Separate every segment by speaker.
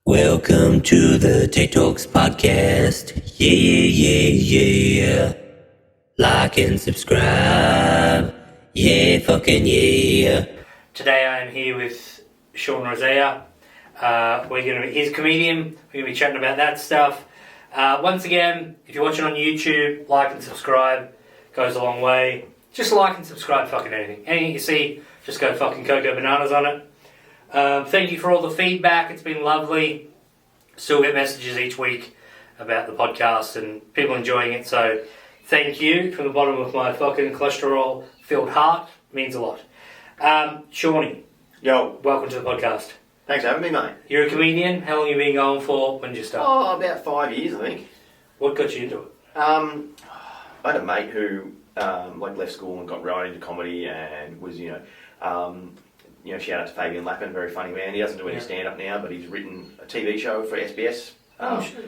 Speaker 1: Welcome to the Tait Talks podcast. Yeah. Like and subscribe. Yeah, fucking yeah.
Speaker 2: Today I am here with Sean Rosea. He's a comedian. We're going to be chatting about that stuff. Once again, if you're watching on YouTube, like and subscribe. Goes a long way. Just like and subscribe fucking anything. Anything you see, just go fucking cocoa bananas on it. Thank you for all the feedback. It's been lovely. Still get messages each week about the podcast and people enjoying it. So thank you from the bottom of my fucking cholesterol-filled heart. Means a lot. Shawnee.
Speaker 3: Yo.
Speaker 2: Welcome to the podcast.
Speaker 3: Thanks for having me, mate.
Speaker 2: You're a comedian. How long have you been going for? When did you start?
Speaker 3: Oh, about 5 years, I think.
Speaker 2: What got you into it?
Speaker 3: I had a mate who left school and got right into comedy and was, shout out to Fabian Lappin, very funny man. He doesn't do any stand-up now, but he's written a TV show for SBS,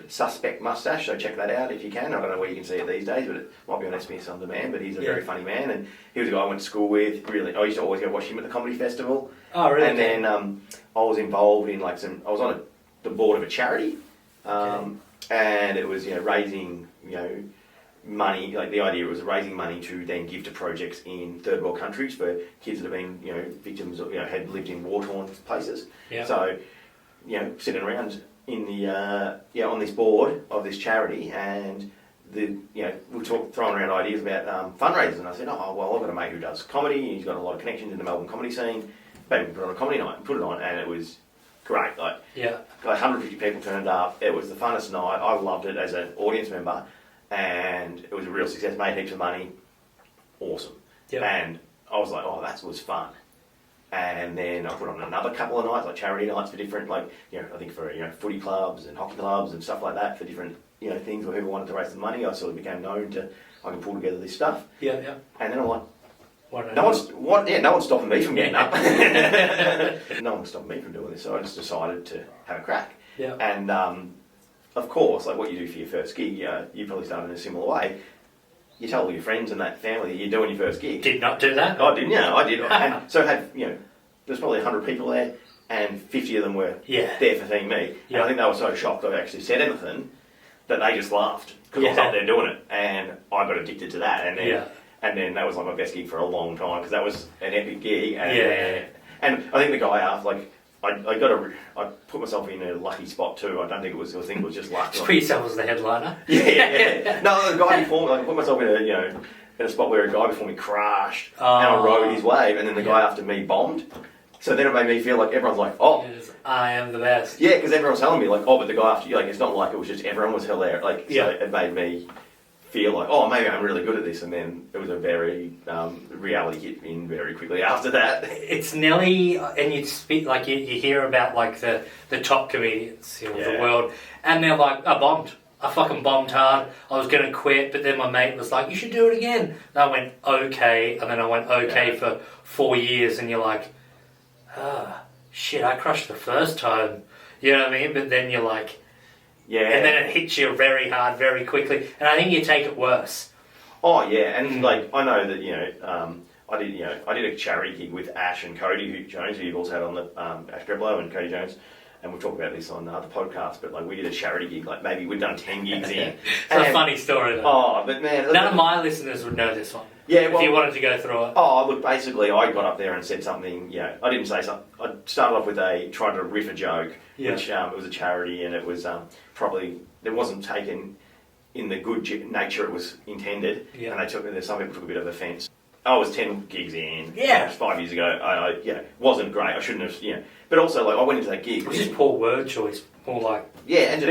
Speaker 3: Suspect Mustache, so check that out if you can. I don't know where you can see it these days, but it might be on SBS On Demand, but he's a very funny man, and he was a guy I went to school with. Really, I used to always go watch him at the comedy festival.
Speaker 2: Oh, really?
Speaker 3: And then I was involved in I was on the board of a charity, and it was, raising, money, the idea was raising money to then give to projects in third world countries for kids that have been, victims of, had lived in war-torn places. Yeah. So, sitting around in the, on this board of this charity, and we were throwing around ideas about fundraisers, and I said, oh, well, I've got a mate who does comedy, and he's got a lot of connections in the Melbourne comedy scene. Maybe we put on a comedy night and put it on, and it was great. 150 people turned up. It was the funnest night. I loved it as an audience member. And it was a real success, made heaps of money, awesome. Yep. And I was like, oh, that was fun. And then I put on another couple of nights, charity nights for different, I think for, footy clubs and hockey clubs and stuff like that, for different, things where people wanted to raise some money. I sort of became known to, I can pull together this stuff. Yeah. And then I'm like, no one's stopping me from getting up. No one's stopping me from doing this, so I just decided to have a crack. Yeah. And, of course, what you do for your first gig, you probably started in a similar way. You tell all your friends and that family that you're doing your first gig.
Speaker 2: Did not do that?
Speaker 3: Oh, didn't you? I did. And so I had, there's probably 100 people there, and 50 of them were there for seeing me. Yeah. And I think they were so shocked I actually said anything that they just laughed because I was up there doing it, and I got addicted to that. And then that was my best gig for a long time because that was an epic gig. And, and I think the guy after, I put myself in a lucky spot too. I don't think it was. I think it was just luck.
Speaker 2: Just put yourself as the headliner.
Speaker 3: Yeah. No, the guy before me. I put myself in a spot where a guy before me crashed, and I rode his wave, and then the guy after me bombed. So then it made me feel like everyone's like, oh,
Speaker 2: yes, I am the best.
Speaker 3: Yeah, because everyone's telling me but the guy after you, it's not like it was just everyone was hilarious. So it made me feel like, oh, maybe I'm really good at this, and then it was a very reality hit in very quickly after that.
Speaker 2: It's nearly, and you speak you hear about the top comedians of the world, and they're like, I bombed. I fucking bombed hard. I was going to quit, but then my mate was like, you should do it again. And I went, okay, and then I went okay for 4 years, and you're like, shit, I crushed the first time. You know what I mean? But then you're like, yeah, and then it hits you very hard, very quickly, and I think you take it worse.
Speaker 3: Oh yeah, and I know that I did a charity gig with Ash and Cody Jones, who you've also had on the Ash Greblow and Cody Jones, and we'll talk about this on the other podcast. But we did a charity gig, maybe we'd done 10 gigs in.
Speaker 2: It's a funny story though.
Speaker 3: Oh, but man,
Speaker 2: none of my listeners would know this one.
Speaker 3: Yeah, well,
Speaker 2: if you wanted to go through it.
Speaker 3: Oh, look, basically, I got up there and said something. I didn't say something. I started off with tried to riff a joke, which it was a charity, and it was it wasn't taken in the good nature it was intended, and some people took a bit of offence. I was 10 gigs in. Yeah. 5 years ago. I wasn't great. I shouldn't have. But also, I went into that gig.
Speaker 2: It was just poor word choice. More
Speaker 3: but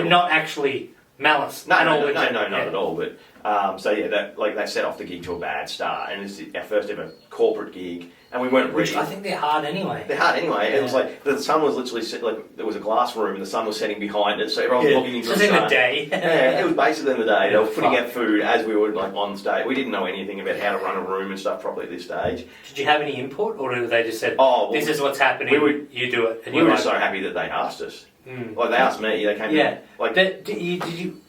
Speaker 2: not actually malice.
Speaker 3: No, not at all. But that set off the gig to a bad start, and it's our first ever corporate gig, and we weren't ready.
Speaker 2: Which I think they're hard anyway.
Speaker 3: It was the sun was literally there was a glass room, and the sun was setting behind us, so everyone was looking into the sun.
Speaker 2: It was in the day.
Speaker 3: It was basically in the day. They were putting out food as we were on stage. We didn't know anything about how to run a room and stuff properly at this stage.
Speaker 2: Did you have any input, or did they just said, "This is what's happening"? You do it. And
Speaker 3: we were just so happy that they asked us. They asked me. They came.
Speaker 2: Yeah. Did you?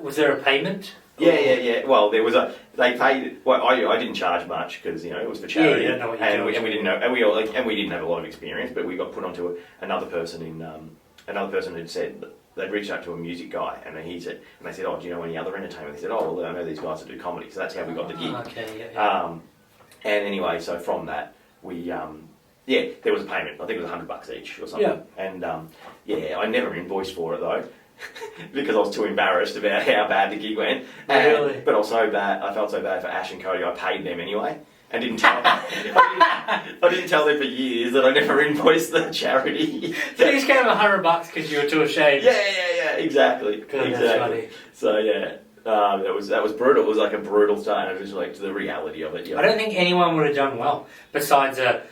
Speaker 2: Was there a payment?
Speaker 3: Yeah. Well, there was they paid. Well, I didn't charge much because it was for charity,
Speaker 2: you don't know what you're doing.
Speaker 3: We didn't know, and we didn't have a lot of experience. But we got put onto another person in another person had said that they'd reached out to a music guy, and they said, "Oh, do you know any other entertainment?" They said, "Oh, well, I know these guys that do comedy," so that's how we got the gig.
Speaker 2: Okay, yeah.
Speaker 3: And anyway, so from that, we there was a payment. I think it was $100 each or something.
Speaker 2: Yeah.
Speaker 3: And I never invoiced for it though. Because I was too embarrassed about how bad the gig went.
Speaker 2: Really?
Speaker 3: But I felt so bad for Ash and Cody, I paid them anyway. And didn't tell I didn't tell them for years that I never invoiced the charity.
Speaker 2: So you just gave them $100 because you were too ashamed.
Speaker 3: Yeah, exactly.
Speaker 2: God,
Speaker 3: exactly.
Speaker 2: That's funny.
Speaker 3: So yeah, that was brutal. It was like a brutal start, and it was like the reality of it. Yeah.
Speaker 2: I don't think anyone would have done well besides an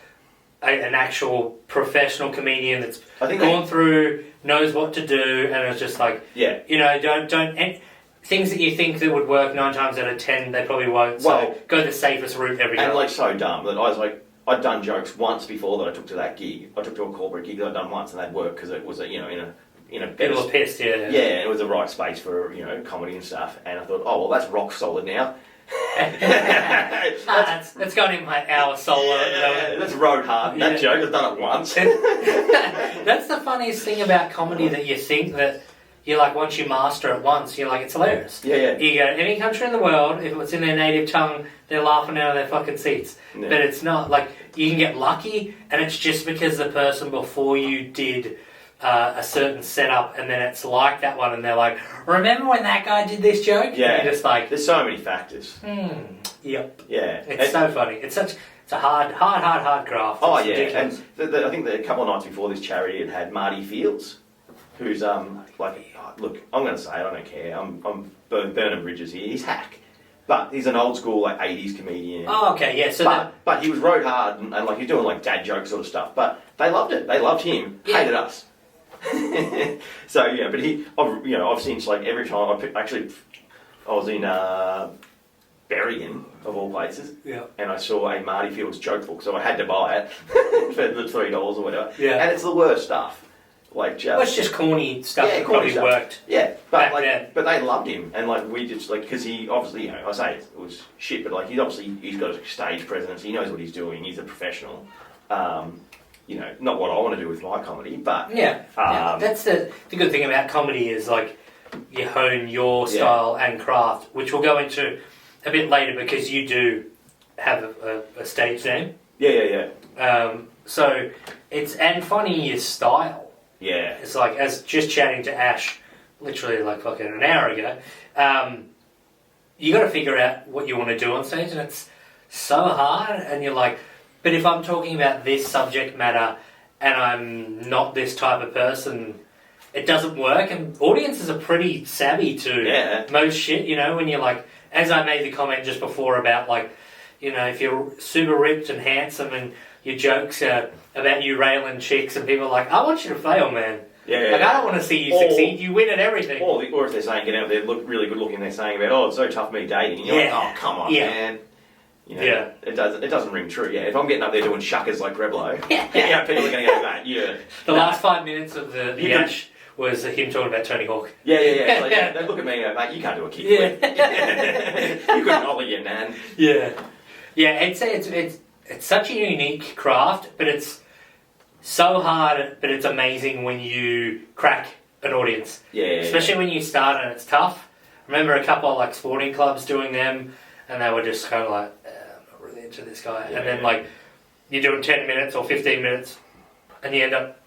Speaker 2: actual professional comedian that's gone through, knows what to do, and it's just like, don't and things that you think that would work 9 times out of 10, they probably won't. So go the safest route every time.
Speaker 3: And like so dumb that I was like, I'd done jokes once before that I took to that gig. I took to a corporate gig that I'd done once, and they'd work because it was in a
Speaker 2: bit of a piss, yeah.
Speaker 3: Yeah, and it was the right space for comedy and stuff. And I thought, oh well, that's rock solid now.
Speaker 2: That's gone in my hour solo.
Speaker 3: Yeah, that's road hard. That joke, I've done it once.
Speaker 2: That's the funniest thing about comedy, that you think that you're like, once you master it once, you're like, it's hilarious.
Speaker 3: Yeah.
Speaker 2: You go to any country in the world, if it's in their native tongue, they're laughing out of their fucking seats. Yeah. But it's not like, you can get lucky, and it's just because the person before you did a certain setup, and then it's like that one, and they're like, remember when that guy did this joke?
Speaker 3: Yeah.
Speaker 2: And you're just like,
Speaker 3: there's so many factors.
Speaker 2: Yep.
Speaker 3: Yeah.
Speaker 2: It's so funny. It's a hard craft.
Speaker 3: Oh,
Speaker 2: it's
Speaker 3: yeah.
Speaker 2: ridiculous.
Speaker 3: And I think that a couple of nights before this charity, it had Marty Fields, who's look, I'm going to say it, I don't care. I'm burning bridges here. He's hack. But he's an old school 80s comedian.
Speaker 2: Oh, okay, yeah. So
Speaker 3: but he was rode hard and he's doing dad joke sort of stuff. But they loved it. They loved him. Yeah. Hated us. So yeah, but I've seen every time I was in Berrigan of all places, and I saw a Marty Fields joke book, so I had to buy it for the $3 or whatever. Yeah, and it's the worst stuff.
Speaker 2: It's just corny stuff that probably
Speaker 3: stuff.
Speaker 2: Worked.
Speaker 3: Yeah, but but they loved him, and we just because he obviously I say it was shit, but he's got a stage presence. He knows what he's doing. He's a professional. Not what I want to do with my comedy, but
Speaker 2: that's the good thing about comedy is you hone your style and craft, which we'll go into a bit later because you do have a stage name.
Speaker 3: Yeah.
Speaker 2: So it's funny your style.
Speaker 3: Yeah.
Speaker 2: It's as just chatting to Ash, literally fucking an hour ago. You got to figure out what you want to do on stage, and it's so hard. And you're like, but if I'm talking about this subject matter and I'm not this type of person, it doesn't work. And audiences are pretty savvy to most shit, when you're as I made the comment just before about if you're super ripped and handsome and your jokes are about you railing chicks and people are like, I want you to fail, man.
Speaker 3: Yeah.
Speaker 2: I don't want to see you succeed. You win at everything.
Speaker 3: Or if they're saying, they look really good looking, they're saying about, it's so tough me dating. And you're like, oh, come on, man. It doesn't ring true. Yeah, if I'm getting up there doing shuckers like Reblo, people are going to go, mate,
Speaker 2: The last 5 minutes of the Ash was him talking about Tony Hawk.
Speaker 3: Yeah. They look at me and go, mate, you can't do a kickflip. You couldn't ollie your nan.
Speaker 2: Yeah. I'd say it's such a unique craft, but it's so hard, but it's amazing when you crack an audience.
Speaker 3: Yeah.
Speaker 2: Especially when you start and it's tough. I remember a couple of sporting clubs doing them, and they were just kind of I'm not really into this guy. Yeah, and then you're doing 10 minutes or 15 minutes, and you end up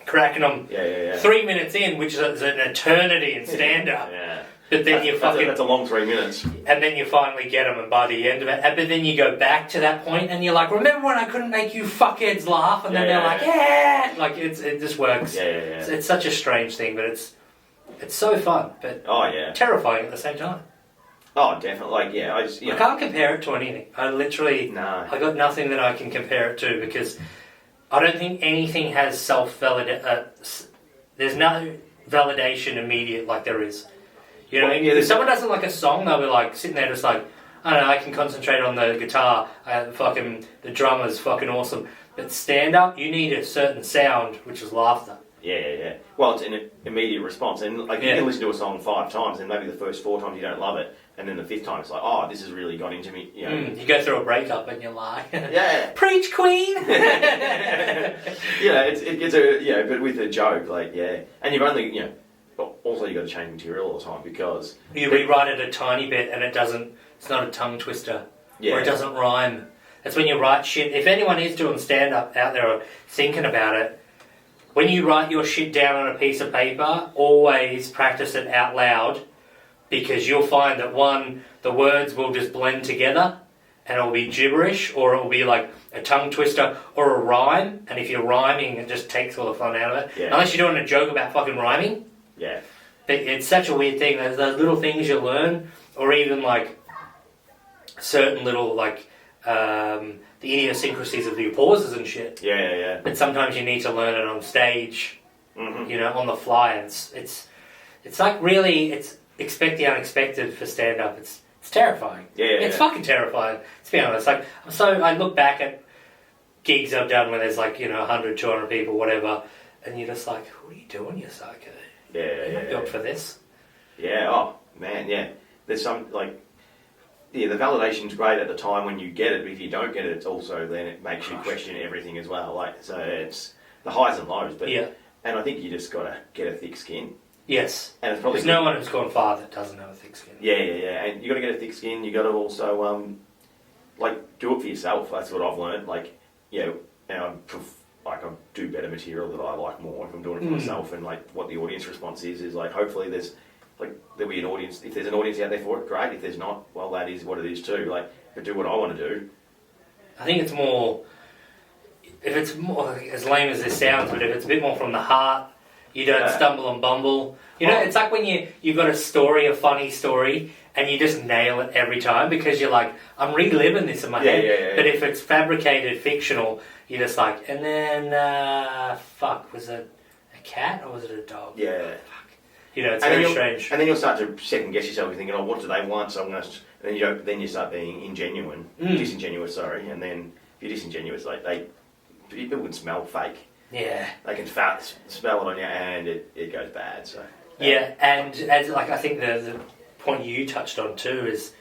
Speaker 2: cracking them 3 minutes in, which is an eternity in stand-up.
Speaker 3: Yeah.
Speaker 2: But then
Speaker 3: that's a long 3 minutes.
Speaker 2: And then you finally get them, and by the end of it, but then you go back to that point, and you're like, remember when I couldn't make you fuckheads laugh? And then they're like, it just works.
Speaker 3: Yeah.
Speaker 2: It's such a strange thing, but it's so fun, but terrifying at the same time.
Speaker 3: Oh, definitely. I
Speaker 2: can't compare it to anything. I got nothing that I can compare it to because I don't think anything has there's no validation immediate like there is. You know what I mean? If someone doesn't like a song, they'll be sitting there just I don't know, I can concentrate on the guitar, the drummer's fucking awesome. But stand up, you need a certain sound, which is laughter.
Speaker 3: Yeah. Well, it's an immediate response, and like you can listen to a song 5 times, and maybe the first 4 times you don't love it, and then the 5th time it's like, oh, this has really got into me. You know,
Speaker 2: you go through a breakup and you're like,
Speaker 3: yeah,
Speaker 2: preach, Queen.
Speaker 3: it's a but with a joke, like and you've only also you got to change material all the time because
Speaker 2: you rewrite it a tiny bit and it doesn't. It's not a tongue twister, or it doesn't rhyme. That's when you write shit. If anyone is doing stand up out there or thinking about it. When you write your shit down on a piece of paper, always practice it out loud because you'll find that the words will just blend together and it'll be gibberish or it'll be like a tongue twister or a rhyme. And if you're rhyming, it just takes all the fun out of it. Yeah. Unless you're doing a joke about fucking rhyming.
Speaker 3: Yeah.
Speaker 2: But it's such a weird thing. There's those little things you learn or even like certain little like... the idiosyncrasies of the pauses and shit.
Speaker 3: Yeah.
Speaker 2: But sometimes you need to learn it on stage, on the fly. It's like really, it's expect the unexpected for stand-up. It's terrifying. It's fucking terrifying, to be honest. Like, so I look back at gigs I've done where there's like, 100, 200 people, whatever, and you're just like, what are you doing, you psycho? You're not built for this.
Speaker 3: Yeah, oh, man, yeah. There's some, like... Yeah, the validation's great at the time when you get it, but if you don't get it, it's also then it makes you question everything as well. Like, so it's the highs and lows, but and I think you just got to get a thick skin.
Speaker 2: Yes,
Speaker 3: and it's probably
Speaker 2: there's no one who's gone far that doesn't have a thick skin.
Speaker 3: Yeah, and you got to get a thick skin. You got to also like do it for yourself. That's what I've learned. Like, and I do better material that I like more if I'm doing it for myself, and like what the audience response is like hopefully there'll be an audience. If there's an audience out there for it, great. If there's not, well, that is what it is too. Like, but do what I want to do.
Speaker 2: I think it's more. If it's more as lame as this sounds, but if it's a bit more from the heart, you don't stumble and bumble. It's like when you've got a funny story, and you just nail it every time because you're like, I'm reliving this in my head.
Speaker 3: Yeah.
Speaker 2: But if it's fabricated, fictional, you're just like, and then was it a cat or was it a dog?
Speaker 3: Yeah.
Speaker 2: It's very strange.
Speaker 3: And then you'll start to second guess yourself. You're thinking, oh, what do they want? So I'm going to... And then you start being disingenuous, sorry. And then if you're disingenuous, like people can smell fake.
Speaker 2: Yeah.
Speaker 3: They can smell it on you and it goes bad, so...
Speaker 2: Yeah, and as I think the point you touched on too is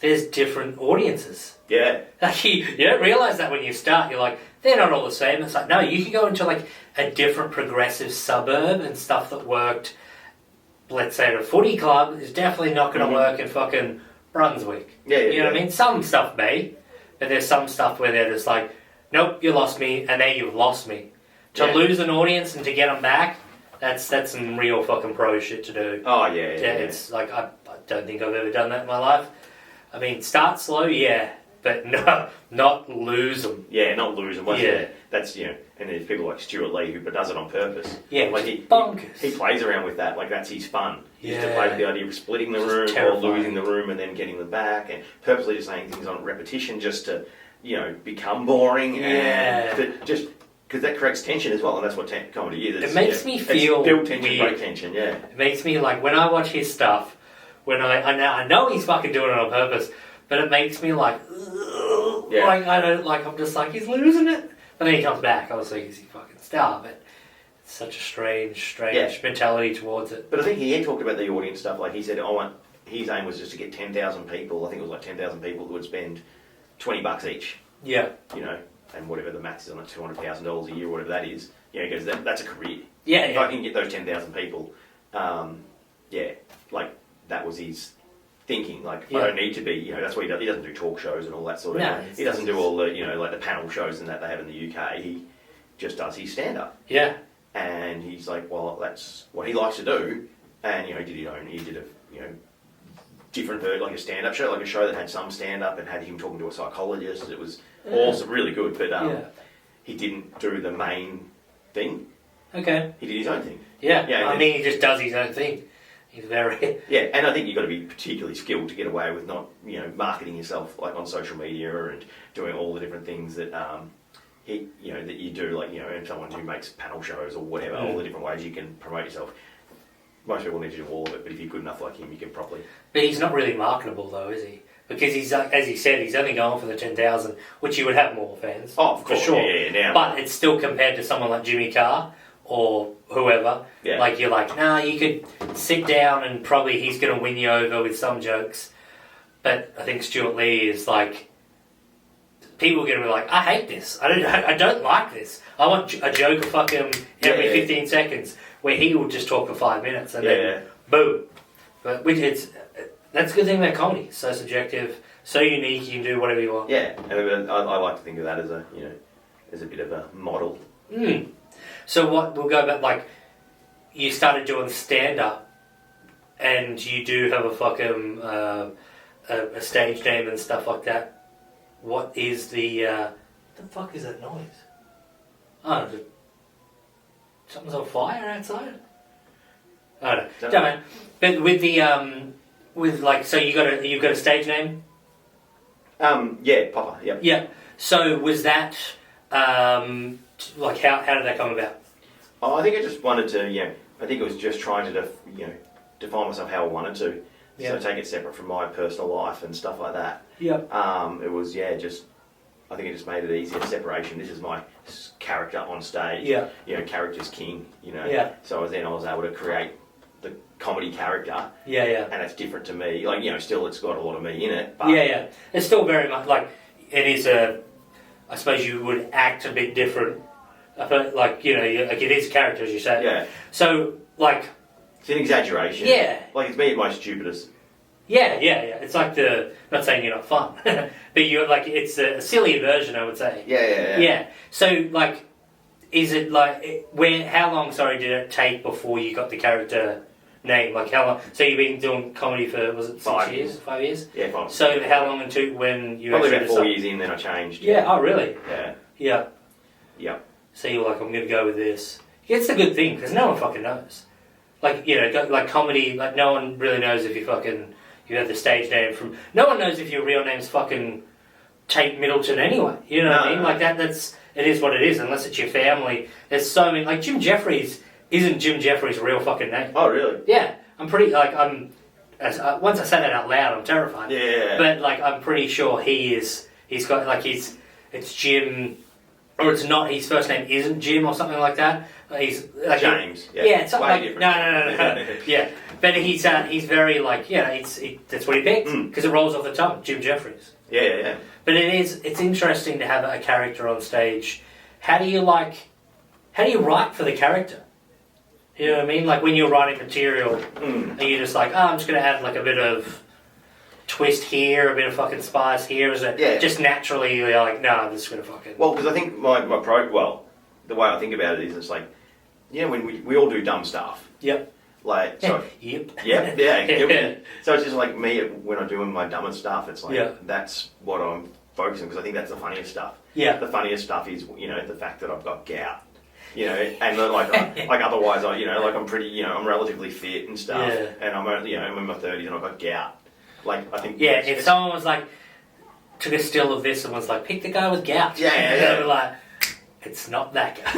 Speaker 2: there's different audiences.
Speaker 3: Yeah.
Speaker 2: Like you don't realise that when you start. You're like, they're not all the same. It's like, no, you can go into like a different progressive suburb and stuff that worked... Let's say at a footy club is definitely not going to work in fucking Brunswick.
Speaker 3: Yeah,
Speaker 2: you know what I mean? Some stuff may, but there's some stuff where they're just like, nope, you lost me, and then you've lost me. To lose an audience and to get them back, that's some real fucking pro shit to do.
Speaker 3: Oh, yeah.
Speaker 2: It's like, I don't think I've ever done that in my life. I mean, start slow, but no, not lose them.
Speaker 3: Yeah, not lose them. That's, and there's people like Stuart Lee who does it on purpose.
Speaker 2: Yeah,
Speaker 3: like he plays around with that. Like that's his fun. He used to play with the idea of splitting the room or losing the room and then getting them back, and purposely just saying things on repetition just to, become boring. And just because that creates tension as well, and that's what comedy is.
Speaker 2: It makes me feel
Speaker 3: build tension,
Speaker 2: weird.
Speaker 3: break tension. Yeah,
Speaker 2: it makes me like when I watch his stuff. When I know he's fucking doing it on purpose, but it makes me like, like I don't like. I'm just like he's losing it. But then he comes back, obviously, he's a fucking star, but it's such a strange mentality towards it.
Speaker 3: But I think he talked about the audience stuff, like he said, his aim was just to get 10,000 people, I think it was like 10,000 people who would spend $20 each.
Speaker 2: Yeah.
Speaker 3: And whatever the max is on it, $200,000 a year, whatever that is, he goes, that's a career.
Speaker 2: Yeah,
Speaker 3: If I can get those 10,000 people, like, that was his... thinking, like, I don't need to be, that's what he does. He doesn't do talk shows and all that sort of he doesn't do all the, like the panel shows and that they have in the UK. He just does his stand-up.
Speaker 2: Yeah.
Speaker 3: And he's like, well, that's what he likes to do. And, he did a, different version, like a stand-up show, like a show that had some stand-up and had him talking to a psychologist. It was also really good, but he didn't do the main thing.
Speaker 2: Okay.
Speaker 3: He did his own thing.
Speaker 2: Yeah. He just does his own thing. He's very...
Speaker 3: Yeah, and I think you've got to be particularly skilled to get away with not, marketing yourself like on social media and doing all the different things that, that you do, like, and someone who makes panel shows or whatever, all the different ways you can promote yourself. Most people need to do all of it, but if you're good enough like him, you can probably...
Speaker 2: But he's not really marketable though, is he? Because he's, as he said, he's only going for the 10,000, which he would have more fans.
Speaker 3: Oh, of course,
Speaker 2: for sure.
Speaker 3: Yeah.
Speaker 2: But it's still compared to someone like Jimmy Carr or whoever.
Speaker 3: Yeah.
Speaker 2: Like, you're like, nah, you could sit down and probably he's going to win you over with some jokes. But I think Stuart Lee is like, people are going to be like, I hate this. I don't like this. I want a joke fucking every 15 seconds where he will just talk for 5 minutes and then boom. But that's a good thing about comedy. It's so subjective, so unique. You can do whatever you want.
Speaker 3: Yeah, and I like to think of that as as a bit of a model.
Speaker 2: So we'll go back, like, you started doing stand-up and you do have a fucking a stage name and stuff like that. What is the fuck is that noise? Oh, something's on fire outside? I don't know. Don't know. But with the so you've got a stage name?
Speaker 3: Yeah, Poppa, yep.
Speaker 2: Yeah. So was that like how did that come about?
Speaker 3: Oh, I think I just wanted to, I think it was just trying to define myself how I wanted to.
Speaker 2: Yeah.
Speaker 3: So take it separate from my personal life and stuff like that.
Speaker 2: Yeah.
Speaker 3: It was I think it just made it easier, separation. This is my character on stage.
Speaker 2: Yeah.
Speaker 3: Character's king,
Speaker 2: Yeah.
Speaker 3: So I was able to create the comedy character.
Speaker 2: Yeah, yeah.
Speaker 3: And it's different to me. Like, still it's got a lot of me in it. But
Speaker 2: Yeah. It's still very much like it is I suppose you would act a bit different. But like, like it is a character, as you say.
Speaker 3: Yeah.
Speaker 2: So like
Speaker 3: it's an exaggeration.
Speaker 2: Yeah.
Speaker 3: Like it's me at my stupidest.
Speaker 2: Yeah. It's like not saying you're not fun, but you're like, it's a silly version, I would say.
Speaker 3: Yeah.
Speaker 2: So like, is it like, how long, did it take before you got the character name? Like how long, so you've been doing comedy for, was it 6 years? 5 years?
Speaker 3: Yeah, 5.
Speaker 2: So how long until when you
Speaker 3: probably
Speaker 2: actually
Speaker 3: about 4 years in, then I changed.
Speaker 2: Yeah, oh really?
Speaker 3: Yeah.
Speaker 2: Yeah. So you're like, I'm going to go with this. It's a good thing, because no one fucking knows. Like, like comedy, like no one really knows if you have the stage name from... No one knows if your real name's fucking Tait Middleton anyway. You know what I mean? Like it is what it is, unless it's your family. There's so many... Like Jim Jeffries isn't Jim Jeffries' real fucking name.
Speaker 3: Oh, really?
Speaker 2: Yeah. I'm pretty... Like, once I say that out loud, I'm terrified.
Speaker 3: Yeah.
Speaker 2: But, like, I'm pretty sure he's got, like, it's Jim... Or it's not, his first name isn't Jim or something like that. He's like
Speaker 3: James.
Speaker 2: Yeah, it's something
Speaker 3: way
Speaker 2: like...
Speaker 3: different.
Speaker 2: No. Yeah. But he's very, like, that's what he picked. Because it rolls off the tongue, Jim Jeffries.
Speaker 3: Yeah.
Speaker 2: But it's interesting to have a character on stage. How do you write for the character? You know what I mean? Like when you're writing material, are you just like, I'm just going to add like a bit of twist here, a bit of fucking spice here? Is it just naturally you're like, no, I'm just going to fucking...
Speaker 3: Well, because I think the way I think about it is it's like, when we all do dumb stuff.
Speaker 2: Yep.
Speaker 3: Like, so...
Speaker 2: Yep.
Speaker 3: Yeah. So it's just like me, when I'm doing my dumbest stuff, it's like, that's what I'm focusing on, because I think that's the funniest stuff.
Speaker 2: Yeah.
Speaker 3: The funniest stuff is, the fact that I've got gout. And then like otherwise I'm pretty, I'm relatively fit and stuff, and I'm only, I'm in my 30s and I've got gout. Like I think
Speaker 2: if someone was like took a still of this and was like, pick the guy with gout, they were like, it's not that guy.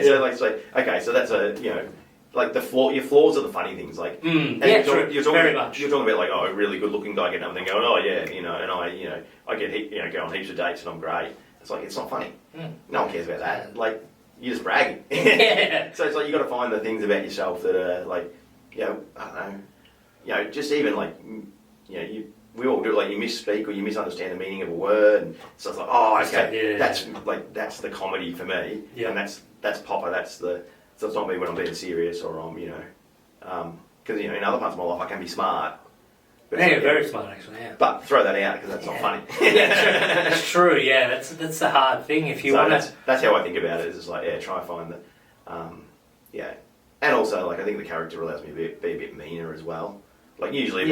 Speaker 3: So it's like okay, so that's like your flaws are the funny things, like you're talking
Speaker 2: very much.
Speaker 3: You're talking about like, a really good looking guy getting up and going, and I get go on heaps of dates and I'm great. It's like, it's not funny. No one cares about that. Like, you're just bragging. So it's like, you got to find the things about yourself that are like, I don't know, just even like, we all do it, like you misspeak or you misunderstand the meaning of a word. And so it's like, okay, that's the comedy for me. Yeah. And that's Poppa, so it's not me when I'm being serious or I'm, because, in other parts of my life I can be smart.
Speaker 2: Yeah, very smart actually, yeah.
Speaker 3: But throw that out because that's not funny.
Speaker 2: That's true, yeah. That's the hard thing if you want to...
Speaker 3: That's how I think about it, is just like, try and find the... And also, like, I think the character allows me to be a bit meaner as well. Like, usually,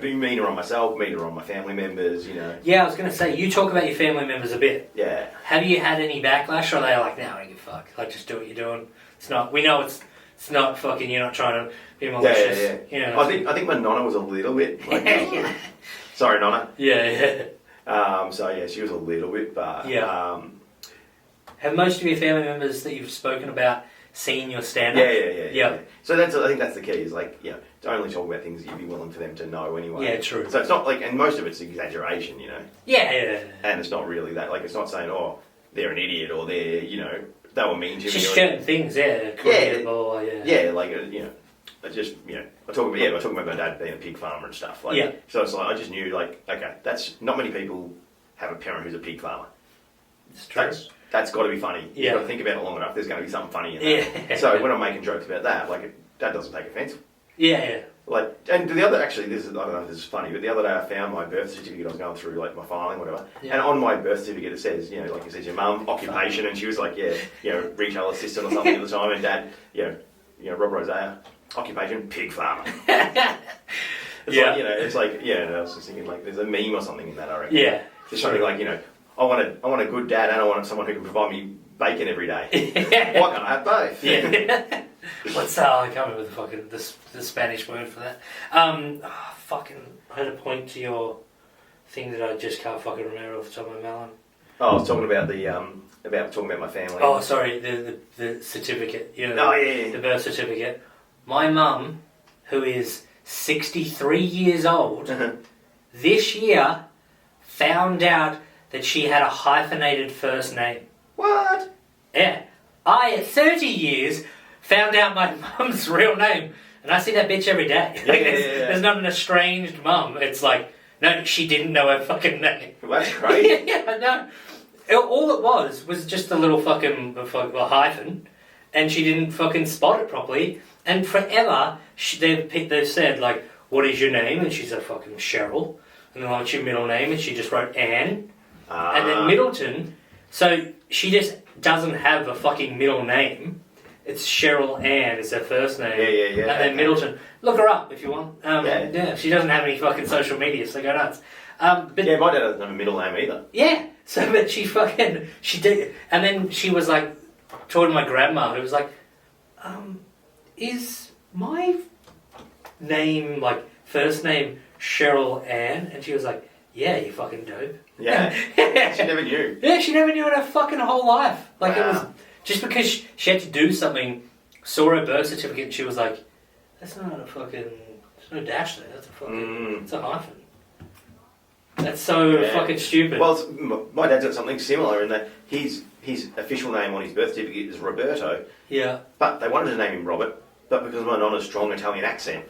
Speaker 3: being meaner on myself, meaner on my family members,
Speaker 2: Yeah, I was going to say, you talk about your family members a bit.
Speaker 3: Yeah.
Speaker 2: Have you had any backlash, or are they like, no, I don't give a fuck. Like, just do what you're doing. It's not... We know it's not fucking... You're not trying to be malicious.
Speaker 3: Yeah. I think my nonna was a little bit... Like, sorry, nonna.
Speaker 2: Yeah.
Speaker 3: So, she was a little bit, but...
Speaker 2: Yeah. Have most of your family members that you've spoken about seen your stand-up?
Speaker 3: Yeah. So I think that's the key, is like, to only talk about things that you'd be willing for them to know anyway.
Speaker 2: Yeah, true.
Speaker 3: So it's not like, and most of it's exaggeration,
Speaker 2: Yeah.
Speaker 3: And it's not really that, like, it's not saying, they're an idiot or they're, they were mean to me.
Speaker 2: Just certain things, yeah.
Speaker 3: Like I just I talk about my dad being a pig farmer and stuff. Like,
Speaker 2: yeah.
Speaker 3: So it's like I just knew like okay, that's not many people have a parent who's a pig farmer.
Speaker 2: It's true.
Speaker 3: That's got to be funny.
Speaker 2: Yeah.
Speaker 3: You've got to think about it long enough. There's going to be something funny in that.
Speaker 2: Yeah.
Speaker 3: So when I'm making jokes about that, like Dad doesn't take offence.
Speaker 2: Yeah.
Speaker 3: Like, and the other, actually, I don't know if this is funny, but the other day I found my birth certificate. I was going through like my filing, whatever, and on my birth certificate it says, like it says your mum, occupation, and she was like, retail assistant or something at the time, and Dad, Rob Rosea, occupation, pig farmer. It's like, and I was just thinking like, there's a meme or something in that, I reckon.
Speaker 2: Yeah.
Speaker 3: Just something like, I want a good dad and I want someone who can provide me bacon every day. Why can't I have both?
Speaker 2: Yeah. What's I can't remember the Spanish word for that. I had a point to your thing that I just can't fucking remember off the top of my melon.
Speaker 3: Oh, I was talking about talking about my family.
Speaker 2: Oh, sorry, the certificate.
Speaker 3: The
Speaker 2: birth certificate. My mum, who is 63 years old, this year found out that she had a hyphenated first name.
Speaker 3: What?
Speaker 2: Yeah. I, at 30 years, found out my mum's real name. And I see that bitch every day. There's not an estranged mum. It's like, no, she didn't know her fucking name.
Speaker 3: Well, that's crazy.
Speaker 2: Yeah, no. All it was just a little fucking hyphen. And she didn't fucking spot it properly. And forever, they've said, like, what is your name? And she's like, fucking Cheryl. And then, what's your middle name? And she just wrote Anne. And then Middleton. So she just doesn't have a fucking middle name. It's Cheryl Ann is her first name.
Speaker 3: Yeah.
Speaker 2: And then Middleton. Look her up if you want. She doesn't have any fucking social media, so go nuts. But
Speaker 3: my dad doesn't have a middle name either.
Speaker 2: Yeah. So, but she did. And then she was like, talking to my grandma, who was like, is my name, like, first name Cheryl Ann? And she was like, yeah, you fucking dope.
Speaker 3: Yeah. She never knew.
Speaker 2: Yeah, she never knew in her fucking whole life. Like,
Speaker 3: wow.
Speaker 2: It was just because she had to do something, saw her birth certificate, and she was like, that's not a fucking, there's no dash there, that's a fucking, it's a hyphen. That's so fucking stupid.
Speaker 3: Well, my dad's got something similar in that his official name on his birth certificate is Roberto.
Speaker 2: Yeah.
Speaker 3: But they wanted to name him Robert, but because of my nonna's strong Italian accent,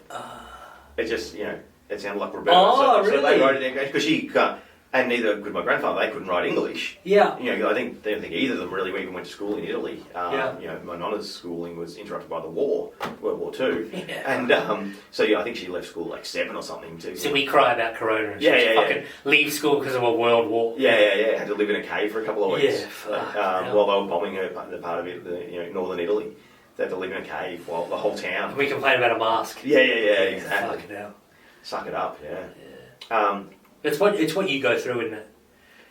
Speaker 3: it just, it sounded like Roberto.
Speaker 2: Oh,
Speaker 3: so
Speaker 2: really?
Speaker 3: So they wrote it in English, because she can't, and neither could my grandfather, they couldn't write English.
Speaker 2: Yeah.
Speaker 3: I don't think either of them really even went to school in Italy. My nonna's schooling was interrupted by the war, World War II.
Speaker 2: Yeah.
Speaker 3: And I think she left school like 7 or something too.
Speaker 2: So we cry about Corona and fucking leave school because of a world war.
Speaker 3: Yeah. Had to live in a cave for a couple of weeks.
Speaker 2: Yeah.
Speaker 3: While they were bombing the part of it, northern Italy. They had to live in a cave while the whole town.
Speaker 2: And we complain about a mask.
Speaker 3: Yeah, exactly.
Speaker 2: Fucking hell.
Speaker 3: Suck it up,
Speaker 2: yeah. It's what you go through, isn't it?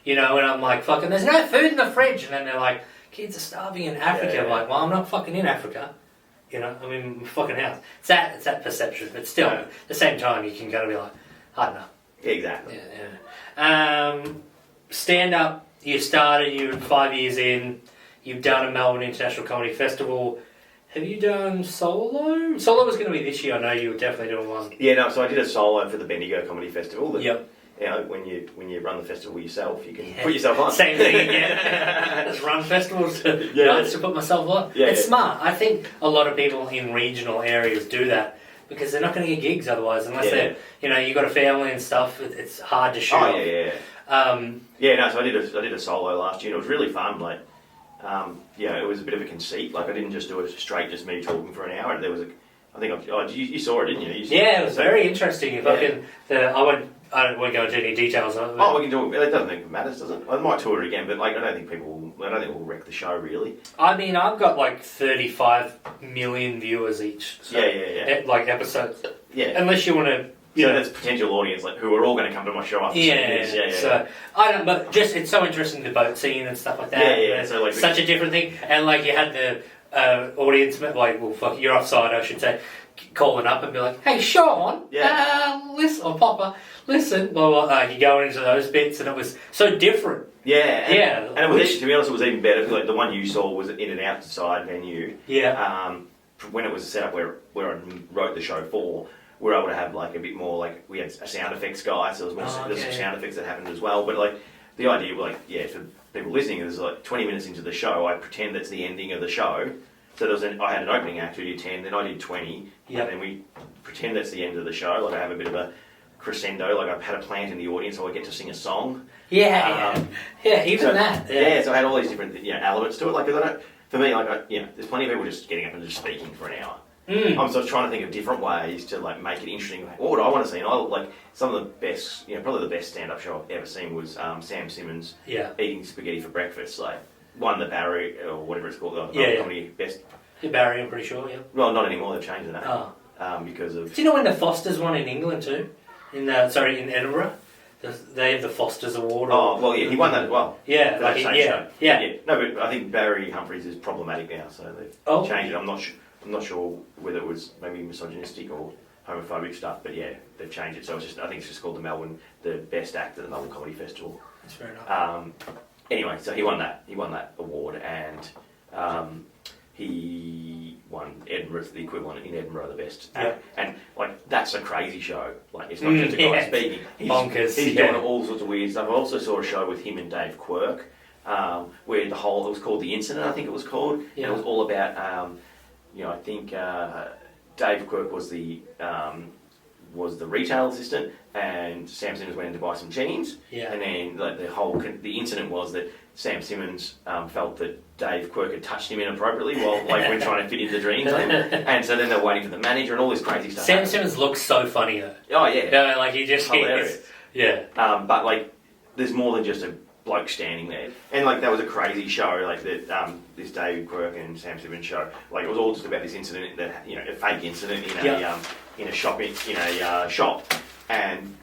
Speaker 2: And I'm like, fucking, there's no food in the fridge. And then they're like, kids are starving in Africa.
Speaker 3: Yeah.
Speaker 2: I'm like, well, I'm not fucking in Africa. I'm in my fucking house. It's that perception. But still, at the same time, you can go to be like, I don't know.
Speaker 3: Yeah, exactly.
Speaker 2: Yeah. Stand up, you started, you're 5 years in, you've done a Melbourne International Comedy Festival. Have you done solo? Solo was going to be this year. I know you were definitely doing one.
Speaker 3: Yeah, no. So I did a solo for the Bendigo Comedy Festival.
Speaker 2: Yep.
Speaker 3: When you run the festival yourself, you can put yourself on.
Speaker 2: Same thing. Yeah. Just run festivals to put myself on.
Speaker 3: Yeah,
Speaker 2: it's smart. I think a lot of people in regional areas do that because they're not going to get gigs otherwise, unless they're you've got a family and stuff. It's hard to shoot.
Speaker 3: Oh yeah. So I did a solo last year. And it was really fun. Like. It was a bit of a conceit. Like I didn't just do it straight, just me talking for an hour. There was you saw it, didn't you?
Speaker 2: It was very interesting. I won't go into any details of it.
Speaker 3: Oh, we can do it. It doesn't think it matters, does it? I might tour it again, but I don't think we'll wreck the show really.
Speaker 2: I mean, I've got like 35 million viewers each. So like episodes.
Speaker 3: Yeah.
Speaker 2: Unless you want to.
Speaker 3: That's potential audience, like who are all going to come to my show after this. Yeah.
Speaker 2: So I don't, but just it's so interesting the boat scene and stuff like that.
Speaker 3: Yeah. So like
Speaker 2: such a different thing, and like you had the audience, like, well, fuck, you're offside, I should say, calling up and be like, "Hey, Sean, listen, or Poppa, listen." Well, you go into those bits, and it was so different.
Speaker 3: Yeah. And it was, to be honest, it was even better. Like the one you saw was in an outside venue.
Speaker 2: Yeah.
Speaker 3: When it was set up where I wrote the show for. We were able to have like a bit more, like we had a sound effects guy, so there was some sound effects that happened as well. But like the idea, like, for people listening, is like 20 minutes into the show, I pretend that's the ending of the show. So I had an opening act who did 10, then I did 20, and then we pretend that's the end of the show. Like, I have a bit of a crescendo, like I've had a plant in the audience, so I get to sing a song.
Speaker 2: Even that. Yeah.
Speaker 3: So I had all these different elements to it. Like, for me, like, there's plenty of people just getting up and just speaking for an hour. I'm sort of trying to think of different ways to like make it interesting. Like, what would I want to see? And I like some of the best, probably the best stand-up show I've ever seen was Sam Simmons eating spaghetti for breakfast. Like, won the Barry or whatever it's called, the comedy best.
Speaker 2: Barry, I'm pretty sure. Yeah.
Speaker 3: Well, not anymore. They've changed the name because of.
Speaker 2: Do you know when the Fosters won in England too? In Edinburgh. They have the Fosters Award.
Speaker 3: He won that as well.
Speaker 2: Yeah,
Speaker 3: No, but I think Barry Humphries is problematic now, so they've changed it. I'm not sure whether it was maybe misogynistic or homophobic stuff, but they've changed it. So I think it's just called the best act at the Melbourne Comedy Festival.
Speaker 2: That's fair enough.
Speaker 3: Anyway, so he won that award, and he won Edinburgh, the equivalent in Edinburgh, the best act. And like, that's a crazy show. Like, it's not just a guy speaking.
Speaker 2: Bonkers.
Speaker 3: He's doing all sorts of weird stuff. I also saw a show with him and Dave Quirk, where it was called The Incident, I think it was called. Yeah. And it was all about, I think Dave Quirk was the retail assistant, and Sam Simmons went in to buy some jeans. Yeah. And then like the incident was that Sam Simmons felt that Dave Quirk had touched him inappropriately while when trying to fit in the jeans. And so then they're waiting for the manager and all this crazy stuff.
Speaker 2: Sam Simmons looks so funny though.
Speaker 3: Oh yeah.
Speaker 2: Like he just
Speaker 3: hilarious.
Speaker 2: Yeah.
Speaker 3: But like, there's more than just a bloke standing there, and like that was a crazy show. Like that, this David Quirk and Sam Simmons show. Like, it was all just about this incident, that a fake incident in a shop.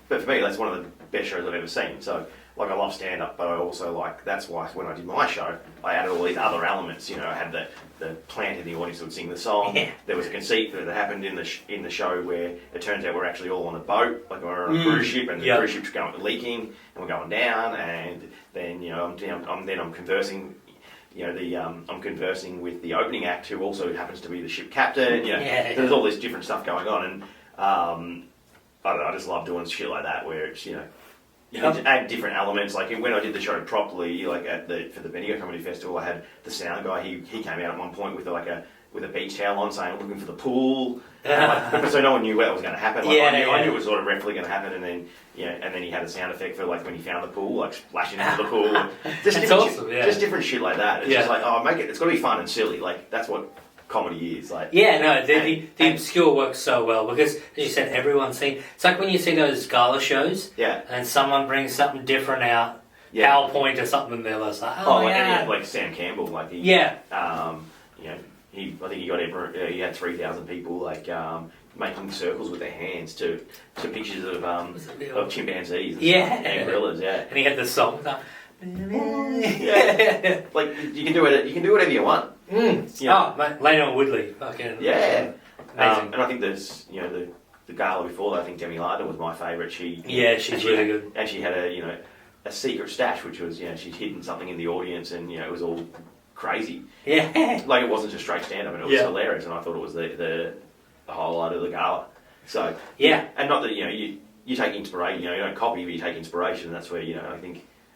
Speaker 3: But for me, that's one of the best shows I've ever seen. So like, I love stand up, but I also like, that's why when I did my show, I added all these other elements. I had the plant in the audience that would sing the song. Yeah. There was a conceit that happened in the show where it turns out we're actually all on a boat, like we're on a cruise ship, and the cruise ship's leaking, and we're going down, and then I'm conversing. I'm conversing with the opening act, who also happens to be the ship captain. There's all this different stuff going on, and I don't know, I just love doing shit like that, where it's you can add different elements. Like, when I did the show properly, like for the Bendigo Comedy Festival, I had the sound guy. He came out at one point with a beach towel on, saying, "Looking for the pool." So no one knew what was going to happen. Like, I knew it was sort of roughly going to happen, and then and then he had a sound effect for like when he found the pool, like splashing into the pool. Just different shit like that. It's just like, it's got to be fun and silly. Like, that's what comedy is like.
Speaker 2: The obscure works so well because, as you said, everyone's seen. It's like when you see those gala shows, and someone brings something different out, PowerPoint or something. They're like,
Speaker 3: like Sam Campbell, like he, I think he had 3,000 people like making circles with their hands to pictures of chimpanzees and gorillas, and
Speaker 2: he had the song.
Speaker 3: Like, you can do whatever you want.
Speaker 2: Lena Woodley, fucking
Speaker 3: amazing. And I think there's the gala before that, I think Demi Lovato was my favourite. She's really good. And she had a secret stash, which was she'd hidden something in the audience, and it was all crazy. Like, it wasn't just straight stand up, and it was hilarious, and I thought it was the highlight of the gala. So and not that you take inspiration, you don't copy, but you take inspiration, and that's where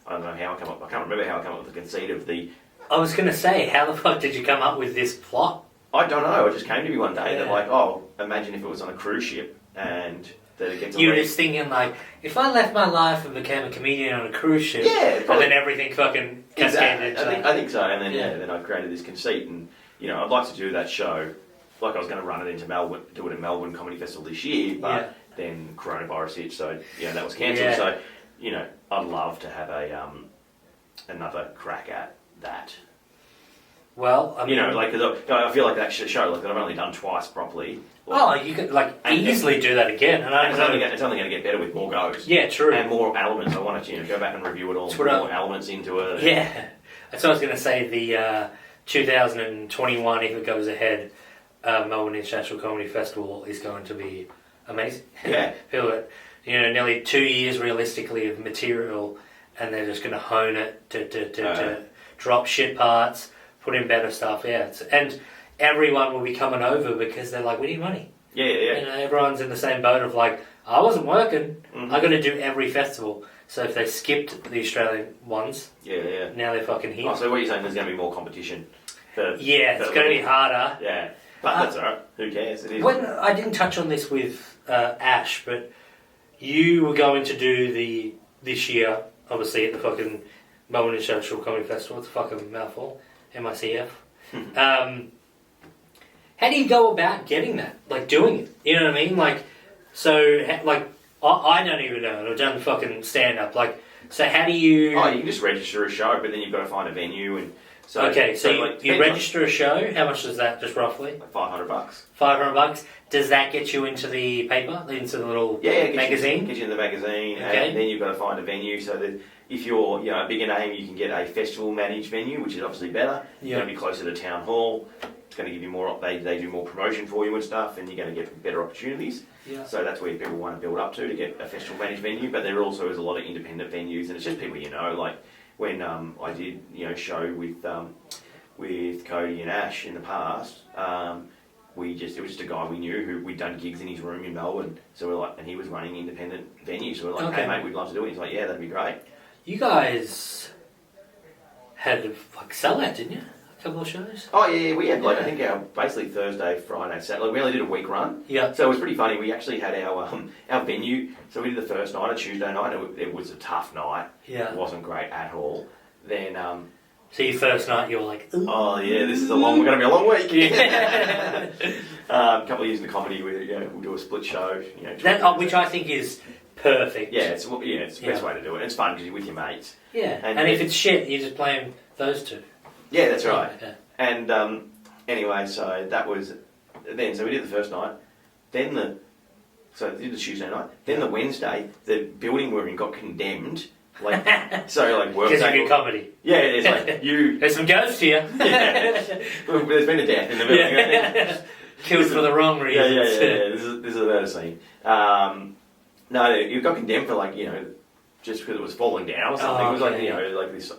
Speaker 3: I don't know how I can't remember how I come up with the conceit of the.
Speaker 2: I was going to say, how the fuck did you come up with this plot?
Speaker 3: I don't know. It just came to me one day that, like, imagine if it was on a cruise ship and that it gets.
Speaker 2: You were just thinking, like, if I left my life and became a comedian on a cruise ship, and then everything fucking cascaded.
Speaker 3: I think so. And then then I created this conceit, and I'd like to do that show. Like, I was going to run it into Melbourne, do it at Melbourne Comedy Festival this year, but then coronavirus hit, so that was cancelled. So I'd love to have another crack at that.
Speaker 2: Well, I mean,
Speaker 3: cause I feel like that show, like, that I've only done twice properly.
Speaker 2: You could easily do that again, and
Speaker 3: it's only going to get better with more goes.
Speaker 2: Yeah, true.
Speaker 3: And more elements. I want to go back and review it all. Put more elements into it.
Speaker 2: Yeah, that's what I was going to say. The 2021, if it goes ahead, Melbourne International Comedy Festival is going to be amazing.
Speaker 3: Yeah,
Speaker 2: feel it. Nearly 2 years realistically of material, and they're just going to hone it to drop shit parts, put in better stuff. And everyone will be coming over because they're like, we need money.
Speaker 3: Yeah.
Speaker 2: Everyone's in the same boat of like, I wasn't working. Mm-hmm. I got to do every festival. So if they skipped the Australian ones,
Speaker 3: Yeah.
Speaker 2: now they're fucking here.
Speaker 3: Oh, so what you're saying, there's going to be more competition?
Speaker 2: It's going to be harder.
Speaker 3: Yeah, but that's alright. Who cares? It is.
Speaker 2: When I didn't touch on this with Ash, but you were going to do this year, obviously at the fucking Melbourne International Comedy Festival. It's a fucking mouthful. MICF. How do you go about getting that? Like doing it? You know what I mean? Like, so like I don't even know. I've done fucking stand up. Like, so how do you?
Speaker 3: Oh, you can just register a show, but then you've got to find a venue and. So,
Speaker 2: okay, so
Speaker 3: like,
Speaker 2: you register a show. How much is that, just roughly?
Speaker 3: Like $500.
Speaker 2: $500. Does that get you into the paper, into the little magazine?
Speaker 3: Get you in the magazine,
Speaker 2: okay.
Speaker 3: And then you've got to find a venue. So that if you're a bigger name, you can get a festival managed venue, which is obviously better. You're going to be closer to town hall. It's going to give you more. They do more promotion for you and stuff, and you're going to get better opportunities.
Speaker 2: Yeah.
Speaker 3: So that's where people want to build up to get a festival managed venue. But there also is a lot of independent venues, and it's just people like when I did show with Cody and Ash in the past. It was just a guy we knew who we'd done gigs in his room in Melbourne. So we're like, and he was running independent venues. So we're like, hey mate, we'd love to do it. He's like, yeah, that'd be great.
Speaker 2: You guys had like sell out, didn't you? A couple of shows.
Speaker 3: Oh yeah, we had I think our basically Thursday, Friday, Saturday. We only did a week run.
Speaker 2: Yeah.
Speaker 3: So it was pretty funny. We actually had our venue. So we did the first night, a Tuesday night. It was a tough night.
Speaker 2: Yeah.
Speaker 3: It wasn't great at all. Then.
Speaker 2: So your first night, you were like, ooh.
Speaker 3: Oh yeah, this is we're going to be a long week. Yeah. A couple of years in the comedy, we'll do a split show.
Speaker 2: Which I think is perfect.
Speaker 3: Yeah, it's the best way to do it. It's fun because you're with your mates.
Speaker 2: Yeah, and if it's shit, you just play those two.
Speaker 3: Yeah, that's right.
Speaker 2: Yeah.
Speaker 3: And anyway, so that was then. So we did the first night. Then we did the Tuesday night. Then the Wednesday, the building we're in got condemned. Work.
Speaker 2: Because of your comedy.
Speaker 3: Yeah, it's like you.
Speaker 2: There's some ghosts here.
Speaker 3: Yeah. There's been a death in the building.
Speaker 2: Killed for the wrong reasons.
Speaker 3: Yeah. This is a better scene. No, you got condemned for just because it was falling down or something. It was like this,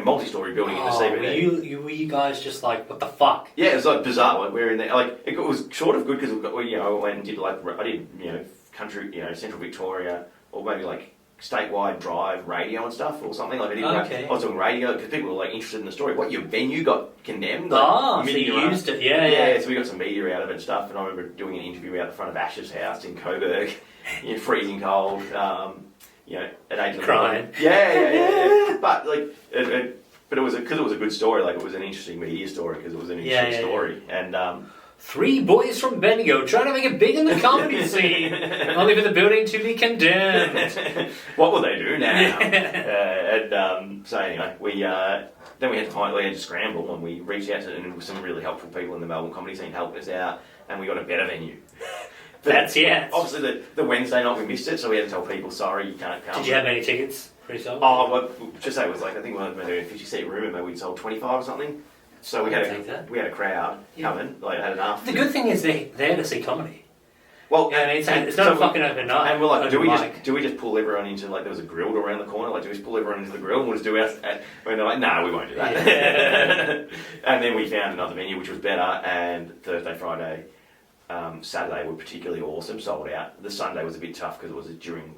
Speaker 3: multi-story building in the CBD.
Speaker 2: Were you guys just like, what the fuck?
Speaker 3: Yeah, it was like bizarre. Like we're in there. Like it was sort of good because I went and did I did country, Central Victoria, or maybe like statewide drive radio and stuff or something like I was doing radio because people were interested in the story. What, your venue got condemned?
Speaker 2: So you used it, yeah.
Speaker 3: So we got some media out of it and stuff. And I remember doing an interview out the front of Ash's house in Coburg, freezing cold. At 8
Speaker 2: crying.
Speaker 3: Yeah. But but it was because it was a good story. Like it was an interesting media story because it was an interesting story. And
Speaker 2: 3 boys from Bendigo trying to make it big in the comedy scene, only for the building to be condemned.
Speaker 3: What will they do now? So anyway, we had to scramble, and we reached out to some really helpful people in the Melbourne comedy scene helped us out, and we got a better venue. Obviously, the Wednesday night we missed it, so we had to tell people, sorry, you can't come.
Speaker 2: Did you have any tickets pre-sold?
Speaker 3: Oh, well, just say it was I think we were doing a 50-seat room, and maybe we sold 25 or something. So we had a crowd coming, had enough.
Speaker 2: The good thing is they're there to see comedy.
Speaker 3: Well,
Speaker 2: it's not a fucking open night.
Speaker 3: And we're like, do we just pull everyone into there was a grill around the corner? Do we just pull everyone into the grill and we'll just do our? And they're like, no, we won't do that. Yeah. And then we found another venue which was better. And Thursday, Friday, Saturday were particularly awesome, sold out. The Sunday was a bit tough because it was during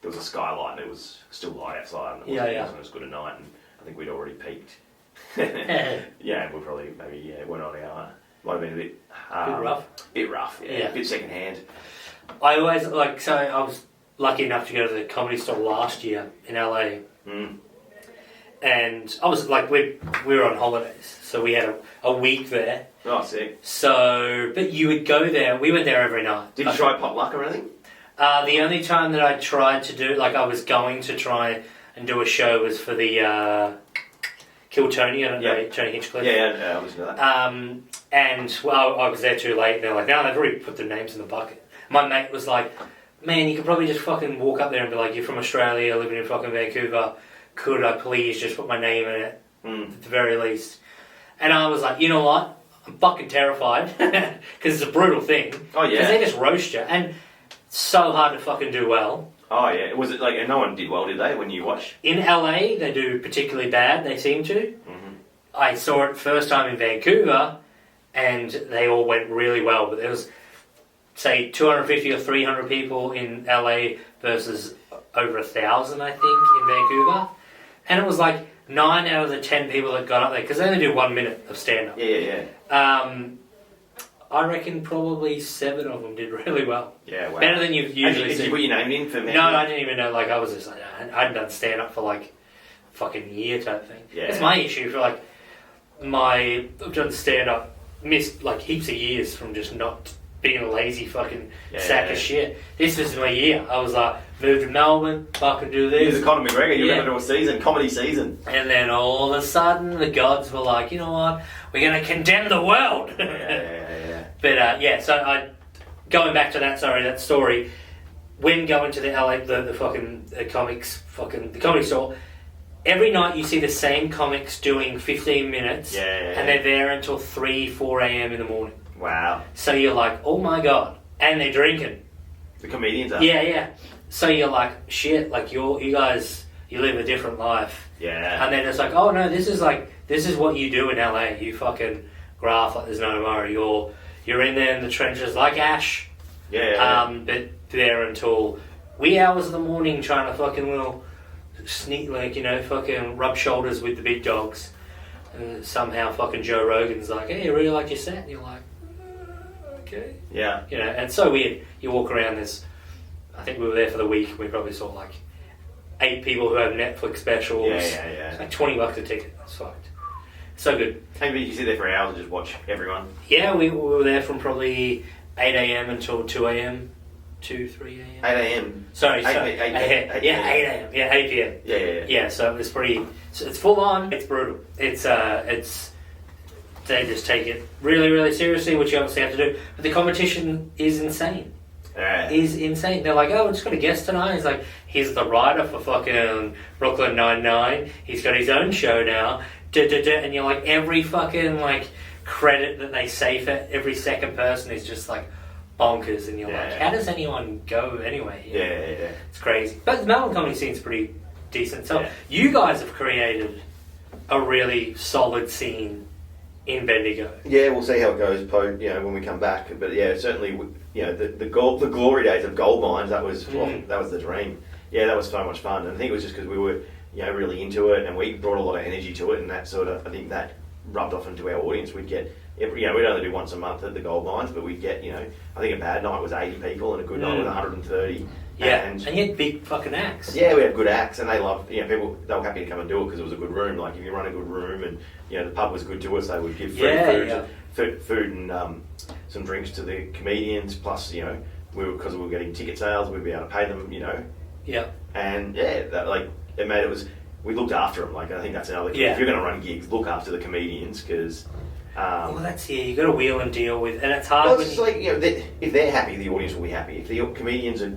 Speaker 3: there was a skylight and it was still light outside and it wasn't as good a night. And I think we'd already peaked. Yeah, we probably went on our. Might have been a bit rough. A bit secondhand.
Speaker 2: I always I was lucky enough to go to the Comedy Store last year in LA, and I was we were on holidays, so we had a week there.
Speaker 3: Oh, sick.
Speaker 2: So, but you would go there. We went there every night.
Speaker 3: Did you try potluck or anything?
Speaker 2: The only time that I tried to do, I was going to try and do a show was for the. Kill Tony, I don't know, Tony Hinchcliffe.
Speaker 3: Yeah, I listened to that.
Speaker 2: And I was there too late, and they're like, no, they've already put their names in the bucket. My mate was like, man, you could probably just fucking walk up there and be like, you're from Australia, living in fucking Vancouver, could I please just put my name in it, at the very least? And I was like, you know what, I'm fucking terrified, because it's a brutal thing.
Speaker 3: Oh, yeah.
Speaker 2: Because they just roast you, and it's so hard to fucking do well.
Speaker 3: Oh, yeah. Was it and no one did well, did they, when you watched?
Speaker 2: In LA, they do particularly bad, they seem to.
Speaker 3: Mm-hmm.
Speaker 2: I saw it first time in Vancouver, and they all went really well. But there was, say, 250 or 300 people in LA versus over 1,000, I think, in Vancouver. And it was like 9 out of the 10 people that got up there, because they only do 1 minute of stand-up.
Speaker 3: Yeah.
Speaker 2: I reckon probably 7 of them did really well.
Speaker 3: Yeah, wow.
Speaker 2: Better than you've usually
Speaker 3: Did
Speaker 2: seen.
Speaker 3: you put your name in for
Speaker 2: No, I didn't even know. Like, I was just like, I hadn't done stand-up for like fucking year type thing.
Speaker 3: Yeah.
Speaker 2: That's my issue for like I've done stand-up, missed like heaps of years from just not being a lazy fucking sack of shit. This was my year. I was like, moved to Melbourne, fucking do this.
Speaker 3: Here's Conor McGregor, you remember a season, comedy season.
Speaker 2: And then all of a sudden, the gods were like, you know what, we're going to condemn the world.
Speaker 3: Yeah.
Speaker 2: But so going back to that story, when going to the LA, the fucking comics, the comedy store, every night you see the same comics doing 15 minutes, and they're there until 3, 4 a.m. in the morning.
Speaker 3: Wow.
Speaker 2: So you're like, oh my god, and they're drinking.
Speaker 3: The comedians are.
Speaker 2: Yeah. So you're like, shit, like you guys, you live a different life.
Speaker 3: Yeah.
Speaker 2: And then it's like, oh no, this is what you do in LA. You fucking graft like there's no tomorrow. You're in there in the trenches like Ash.
Speaker 3: Yeah.
Speaker 2: But there until wee hours of the morning trying to fucking little sneak, like, you know, fucking rub shoulders with the big dogs. And somehow fucking Joe Rogan's like, hey, I really like your set. And you're like, okay.
Speaker 3: Yeah.
Speaker 2: You know, and it's so weird. You walk around, I think we were there for the week, and we probably saw like 8 people who have Netflix specials.
Speaker 3: Yeah.
Speaker 2: It's like $20 a ticket. It's fucked. So good.
Speaker 3: Hey, but you sit there for hours and just watch everyone.
Speaker 2: Yeah, we were there from probably 8 a.m. until 2 a.m. 2, 3 a.m.
Speaker 3: 8 a.m.
Speaker 2: Sorry.
Speaker 3: 8 a.m.
Speaker 2: Yeah, 8 a.m. Yeah, 8 p.m.
Speaker 3: Yeah.
Speaker 2: Yeah, so it was pretty. It's full on. It's brutal. It's they just take it really, really seriously, which you obviously have to do. But the competition is insane.
Speaker 3: Yeah.
Speaker 2: Is insane. They're like, oh, we're just got a guest tonight. He's like, he's the writer for fucking Brooklyn Nine-Nine. He's got his own show now. And you're like, every fucking like credit that they say for every second person is just like bonkers. And you're like, how does anyone go anyway?
Speaker 3: Yeah.
Speaker 2: It's crazy. But the Melbourne comedy scene's pretty decent. So you guys have created a really solid scene in Bendigo.
Speaker 3: Yeah, we'll see how it goes, when we come back. But yeah, certainly, the glory days of gold mines, that was the dream. Yeah, that was so much fun, and I think it was just because we were really into it, and we brought a lot of energy to it, and that sort of, I think that rubbed off into our audience. We'd get we'd only do once a month at the gold mines, but we'd get I think a bad night was 80 people, and a good night was 130.
Speaker 2: Yeah, and you had big fucking acts.
Speaker 3: Yeah, we had good acts, and they loved, people, they were happy to come and do it because it was a good room. Like, if you run a good room and, the pub was good to us, they would give food and some drinks to the comedians, plus, because we were getting ticket sales, we'd be able to pay them,
Speaker 2: Yeah.
Speaker 3: And, it made it was, we looked after them. Like, I think that's another key.
Speaker 2: Yeah.
Speaker 3: If you're going to run gigs, look after the comedians, because...
Speaker 2: well, that's you got to wheel and deal with, and it's hard.
Speaker 3: Well, it's just like, if they're happy, the audience will be happy. If the comedians are,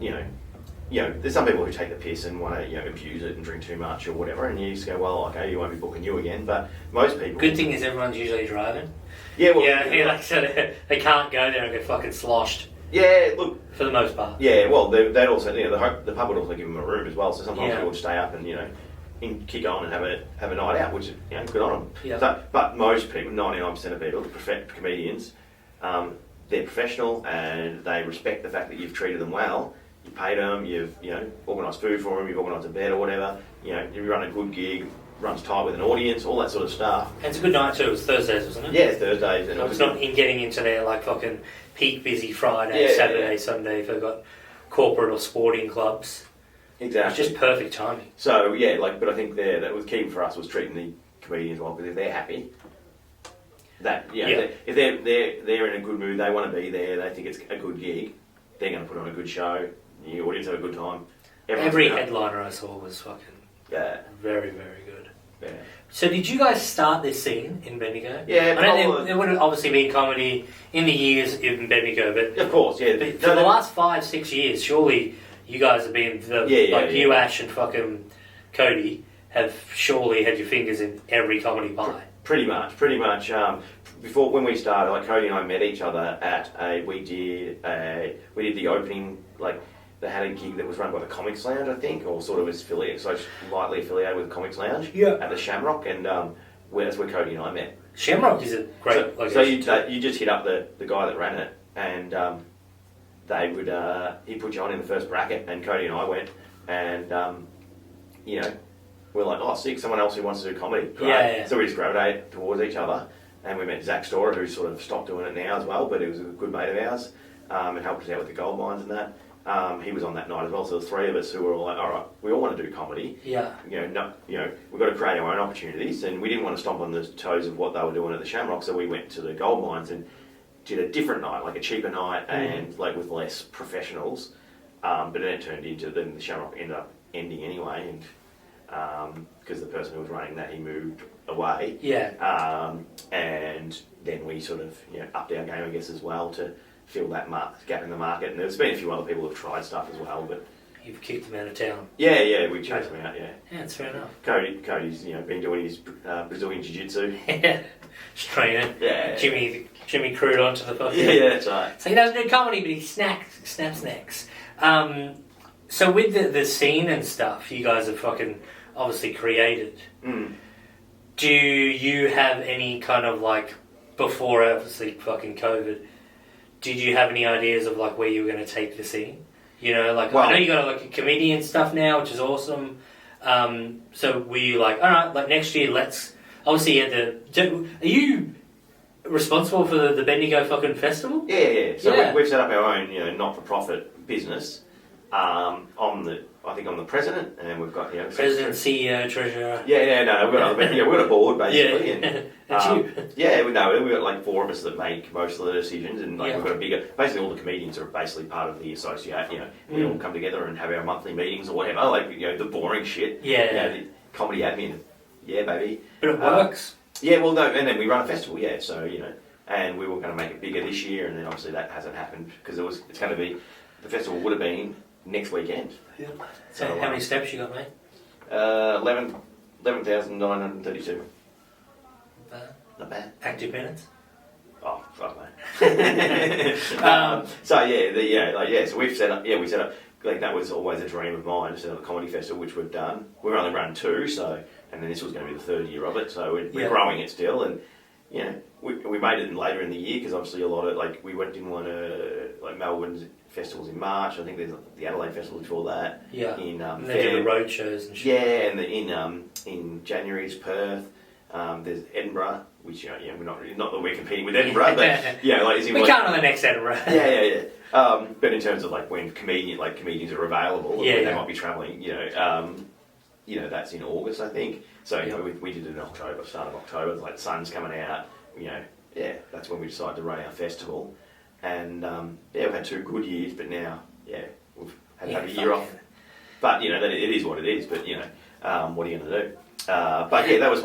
Speaker 3: there's some people who take the piss and want to, abuse it and drink too much or whatever, and you just go, well, okay, you won't be booking you again. But most people...
Speaker 2: Good thing is everyone's usually driving.
Speaker 3: Yeah, well...
Speaker 2: like so they can't go there and get fucking sloshed.
Speaker 3: Yeah, look...
Speaker 2: For the most part.
Speaker 3: Yeah, well, they'd also, the pub would also give them a room as well, so sometimes people would stay up and, kick on and have a night out, which is, good on them.
Speaker 2: Yeah.
Speaker 3: So, but most people, 99% of people, comedians, they're professional and they respect the fact that you've treated them well. You paid them, you've organised food for them, you've organised a bed or whatever. You run a good gig, runs tight with an audience, all that sort of stuff.
Speaker 2: And it's a good night too. It was Thursdays, wasn't it?
Speaker 3: Yeah, it's Thursdays. And
Speaker 2: it's not in getting into their like fucking peak busy Friday, Saturday, Sunday if they've got corporate or sporting clubs.
Speaker 3: Exactly.
Speaker 2: It's just perfect timing.
Speaker 3: So but I think that was key for us was treating the comedians well, because if they're happy, if they're in a good mood, they want to be there, they think it's a good gig, they're going to put on a good show. The audience have a good time.
Speaker 2: Every headliner I saw was fucking very, very good.
Speaker 3: Yeah.
Speaker 2: So did you guys start this scene in Bendigo?
Speaker 3: Yeah,
Speaker 2: there would have obviously been comedy in the years in Bendigo, but
Speaker 3: of course, yeah.
Speaker 2: But for the last 5-6 years, surely you guys have been you, Ash, and fucking Cody have surely had your fingers in every comedy pie.
Speaker 3: Pretty much. Before, when we started, like Cody and I met each other at we did the opening, like they had a gig that was run by the Comics Lounge, I think, or sort of as affiliated, so lightly affiliated with the Comics Lounge at the Shamrock, and that's where Cody and I met. Shamrock
Speaker 2: is a great
Speaker 3: location. So you just hit up the guy that ran it, and they would he'd put you on in the first bracket, and Cody and I went, and you know, we're like, oh, sick, someone else who wants to do comedy. Great.
Speaker 2: Yeah.
Speaker 3: So we just gravitated towards each other, and we met Zach Storer, who's sort of stopped doing it now as well, but he was a good mate of ours, and helped us out with the gold mines and that. He was on that night as well, so there were three of us who were all like, all right, we all want to do comedy.
Speaker 2: Yeah.
Speaker 3: We've got to create our own opportunities, and we didn't want to stomp on the toes of what they were doing at the Shamrock, so we went to the gold mines and did a different night, like a cheaper night, and like with less professionals. But then it turned into, then the Shamrock ended up ending anyway, and because the person who was running that, he moved away.
Speaker 2: Yeah.
Speaker 3: And then we sort of upped our game, I guess, as well to fill that gap in the market. And there's been a few other people who've tried stuff as well, but
Speaker 2: you've kicked them out of town.
Speaker 3: Yeah, we chased them out. Yeah,
Speaker 2: that's fair enough.
Speaker 3: Cody's been doing his Brazilian jiu-jitsu.
Speaker 2: Yeah, just training.
Speaker 3: Yeah,
Speaker 2: Jimmy crewed onto the fucking.
Speaker 3: Yeah, that's right.
Speaker 2: So he doesn't do comedy, but he snaps necks. So with the scene and stuff, you guys have fucking obviously created. Do you have any kind of like, before obviously fucking COVID, did you have any ideas of like where you were going to take the scene? I know you got like a comedian stuff now, which is awesome. So were you like, all right, like next year, let's obviously are you responsible for the Bendigo fucking festival?
Speaker 3: Yeah. So we've set up our own, not-for-profit business. I'm the president, and we've got
Speaker 2: president, CEO, treasurer.
Speaker 3: We've got a board basically.
Speaker 2: Yeah.
Speaker 3: And
Speaker 2: that's you.
Speaker 3: we've got like four of us that make most of the decisions, and like we've got basically all the comedians are basically part of the association. We all come together and have our monthly meetings or whatever, like the boring shit. The comedy admin. Yeah, baby.
Speaker 2: But it works.
Speaker 3: And then we run a festival. So and we were going to make it bigger this year, and then obviously that hasn't happened because it's going to be, the festival would have been next weekend.
Speaker 2: Yeah. So how many steps you got, mate?
Speaker 3: 11,932. Not bad.
Speaker 2: Active minutes?
Speaker 3: Oh, fuck, mate. So we've set up. We set up. Like that was always a dream of mine, to set up a comedy festival, which we've done. We've only run 2, and then this was going to be the 3rd year of it. So we're growing it still, and we made it later in the year because obviously a lot of we didn't want to Melbourne's festivals in March. I think there's the Adelaide festival before that.
Speaker 2: Yeah.
Speaker 3: In
Speaker 2: and they do the road shows and shit.
Speaker 3: Yeah, and in January is Perth. There's Edinburgh, which we're not that we're competing with Edinburgh, but
Speaker 2: we can't on the next Edinburgh.
Speaker 3: Yeah. But in terms of when comedians are available, they might be travelling. That's in August, I think. So we did it in October, start of October. It's like the sun's coming out. That's when we decided to run our festival. And we've had 2 good years, but now we've had to have a year off. But it is what it is. But what are you going to do? That was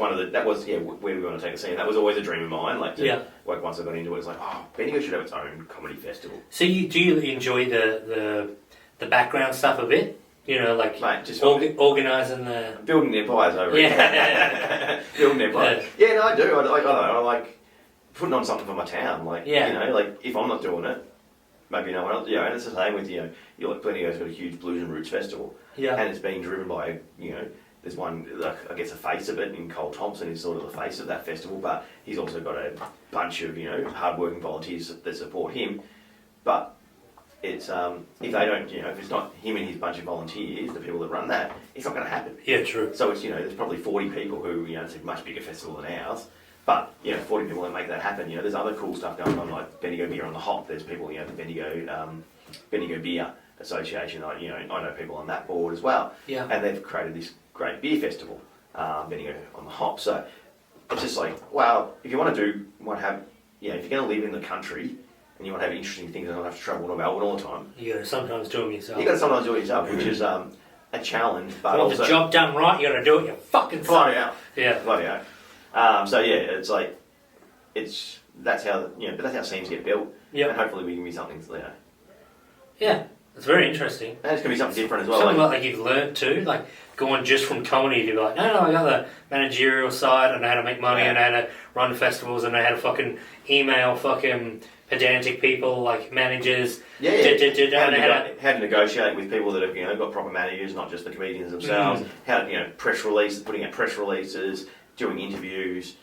Speaker 3: where we want to take the scene. That was always a dream of mine. Once I got into it, it's like, Bendigo should have its own comedy festival.
Speaker 2: So do you enjoy the background stuff a bit?
Speaker 3: Mate, just
Speaker 2: organising the
Speaker 3: building empires over it. Building empires. Yeah, no, I do. I like putting on something for my town. If I'm not doing it, maybe no one else. And it's the same with Bendigo's got a huge blues and roots festival.
Speaker 2: Yeah.
Speaker 3: And it's being driven by there's one, I guess, a face of it, in Cole Thompson is sort of the face of that festival, but he's also got a bunch of, hard-working volunteers that support him. But it's, if they don't, if it's not him and his bunch of volunteers, the people that run that, it's not going to happen.
Speaker 2: Yeah, true.
Speaker 3: So it's, there's probably 40 people who, it's a much bigger festival than ours, but, 40 people that make that happen. There's other cool stuff going on, like Bendigo Beer on the Hop. There's people, the Bendigo Beer Association, I know people on that board as well.
Speaker 2: Yeah.
Speaker 3: And they've created this great beer festival, Bendigo on the Hop. So it's just like, if you want to if you're going to live in the country and you want to have interesting things and not have to travel to Melbourne all the time,
Speaker 2: you got to sometimes do them yourself.
Speaker 3: You got to sometimes do it yourself, which is a challenge. But
Speaker 2: want the job done right, you got to do it your fucking self.
Speaker 3: Bloody out.
Speaker 2: Yeah.
Speaker 3: Bloody out. It's like that's how scenes get built.
Speaker 2: Yeah.
Speaker 3: And hopefully we can be something.
Speaker 2: Yeah. It's very interesting.
Speaker 3: And it's going to be something different as well.
Speaker 2: Something like you've learned too, going just from comedy to be like, no, I got the managerial side, I know how to make money, I know how to run festivals, I know how to fucking email fucking pedantic people like managers.
Speaker 3: How to negotiate with people that have got proper managers, not just the comedians themselves. How to putting out press releases, doing interviews.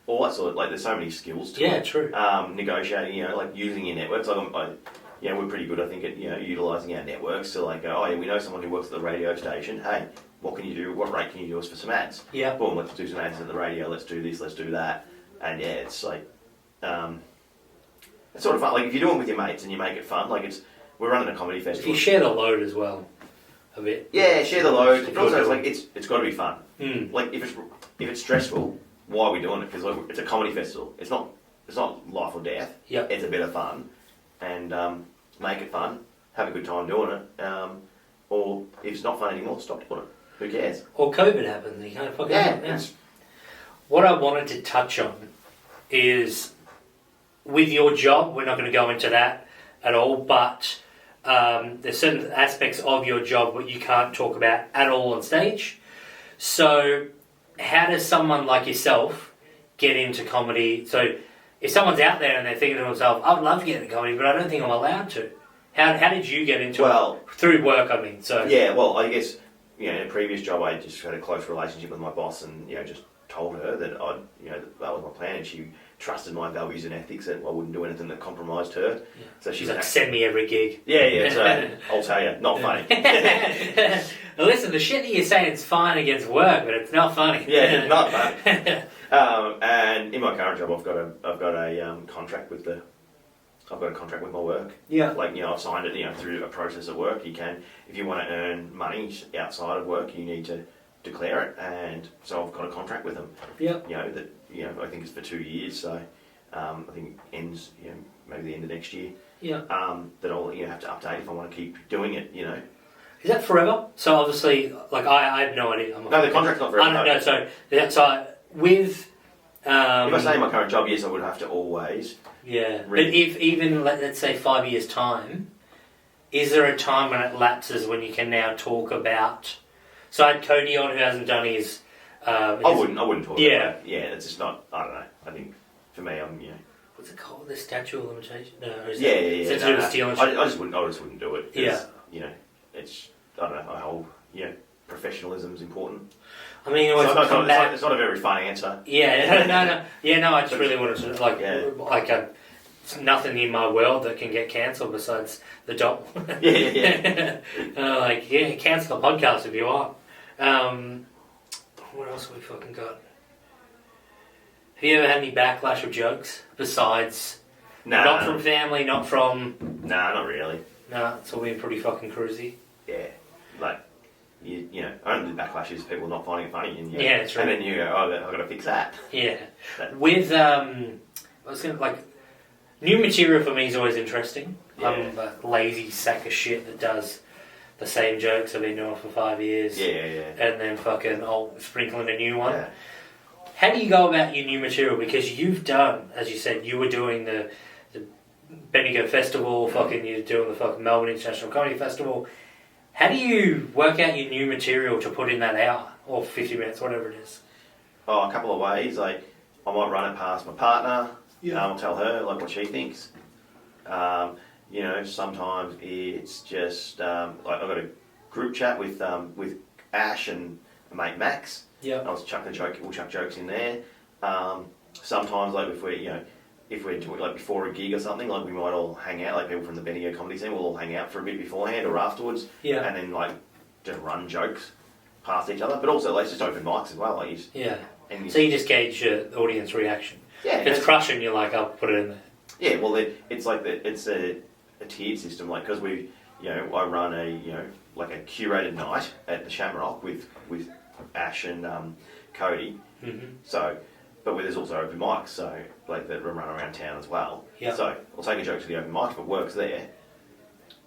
Speaker 3: all that sort of, like, there's so many skills to
Speaker 2: Yeah,
Speaker 3: it.
Speaker 2: true.
Speaker 3: Negotiating, like, using your networks. We're pretty good, I think, at, utilising our networks to, like, go, oh, yeah, we know someone who works at the radio station. Hey, what can you do? What rate can you do us for some ads?
Speaker 2: Yeah.
Speaker 3: Boom, let's do some ads at the radio. Let's do this, let's do that. And, yeah, it's, like, it's sort of fun. Like, if you're doing it with your mates and you make it fun, like, we're running a comedy
Speaker 2: If
Speaker 3: festival.
Speaker 2: you share the load as well, a bit.
Speaker 3: Yeah, share the load. But also, it's got to be fun.
Speaker 2: Mm.
Speaker 3: Like, if it's stressful, why are we doing it? Because, like, it's a comedy festival. It's not life or death.
Speaker 2: Yep.
Speaker 3: It's a bit of fun, and make it fun. Have a good time doing it. Or if it's not fun anymore, stop doing it. Who cares?
Speaker 2: Or COVID happened. You can't fucking
Speaker 3: Yeah.
Speaker 2: What I wanted to touch on is with your job. We're not going to go into that at all, but there's certain aspects of your job that you can't talk about at all on stage. So, how does someone like yourself get into comedy? So, if someone's out there and they're thinking to themselves, I would love to get into comedy, but I don't think I'm allowed to. How did you get into it? Through work, I mean. So
Speaker 3: yeah, well, I guess, in a previous job, I just had a close relationship with my boss, and just told her that that was my plan, and she trusted my values and ethics, and I wouldn't do anything that compromised her.
Speaker 2: Yeah.
Speaker 3: So
Speaker 2: she's like, send me every gig.
Speaker 3: Yeah. So I'll tell you, not funny.
Speaker 2: Well, listen, the shit that you're saying is fine against work, but it's not funny.
Speaker 3: Yeah, it's not funny. And in my current job, I've got a contract with my work.
Speaker 2: Yeah.
Speaker 3: Like, I've signed it, through a process at work. You can, if you want to earn money outside of work, you need to declare it, and so I've got a contract with them.
Speaker 2: Yep.
Speaker 3: I think it's for 2 years, so I think it ends, maybe the end of next year.
Speaker 2: Yeah.
Speaker 3: That I'll have to update if I want to keep doing it.
Speaker 2: Is that forever? So obviously, like I have no idea.
Speaker 3: No, the contract's not forever.
Speaker 2: I don't know. So with
Speaker 3: if I stay in my current job, yes, I would have to always.
Speaker 2: Yeah, but if even let's say 5 years time, is there a time when it lapses when you can now talk about? So I had Cody on who hasn't done his.
Speaker 3: I wouldn't talk about it. Yeah, it's just not. I don't know. I think for me, I'm
Speaker 2: What's it called? The statute of limitation? No,
Speaker 3: yeah.
Speaker 2: Stealing.
Speaker 3: I just wouldn't do it.
Speaker 2: Yeah.
Speaker 3: It's I don't know. I hold professionalism is important.
Speaker 2: I mean,
Speaker 3: it's not a very fun answer.
Speaker 2: Yeah, no. Yeah, no. I just really wanted to it's nothing in my world that can get cancelled besides the dot.
Speaker 3: Yeah.
Speaker 2: Cancel the podcast if you want. What else have we fucking got? Have you ever had any backlash of jokes besides?
Speaker 3: Nah.
Speaker 2: Not from family, not from.
Speaker 3: Nah, not really.
Speaker 2: Nah, it's all been pretty fucking cruisy.
Speaker 3: Yeah, like only the backlash is people not finding it funny, and
Speaker 2: yeah, that's right.
Speaker 3: And then you go, oh, I've got to fix that.
Speaker 2: Yeah, with I was gonna new material for me is always interesting.
Speaker 3: Yeah.
Speaker 2: I'm a lazy sack of shit that does the same jokes I've been doing for 5 years.
Speaker 3: Yeah.
Speaker 2: And then fucking sprinkle in a new one.
Speaker 3: Yeah.
Speaker 2: How do you go about your new material? Because you've done, as you said, you were doing the Bendigo Festival, you're doing the fucking Melbourne International Comedy Festival. How do you work out your new material to put in that hour or 50 minutes, whatever it is?
Speaker 3: Oh, a couple of ways. Like, I might run it past my partner.
Speaker 2: Yeah.
Speaker 3: I'll tell her what she thinks. Sometimes it's just I've got a group chat with Ash and mate Max.
Speaker 2: Yeah.
Speaker 3: We'll chuck jokes in there. Sometimes if we're doing before a gig or something, we might all hang out, people from the Bendigo comedy scene, we'll all hang out for a bit beforehand or afterwards.
Speaker 2: Yeah.
Speaker 3: And then just run jokes past each other. But also it's just open mics as well.
Speaker 2: So you just gauge the audience reaction.
Speaker 3: Yeah.
Speaker 2: If it's crushing, you're like, I'll put it in there.
Speaker 3: Yeah, well, it's it's a tiered system, because I run a curated night at the Shamrock with Ash and Cody.
Speaker 2: Mm-hmm.
Speaker 3: So, but there's also open mics, so that run around town as well.
Speaker 2: Yeah. So
Speaker 3: I'll take a joke to the open mic if it works there,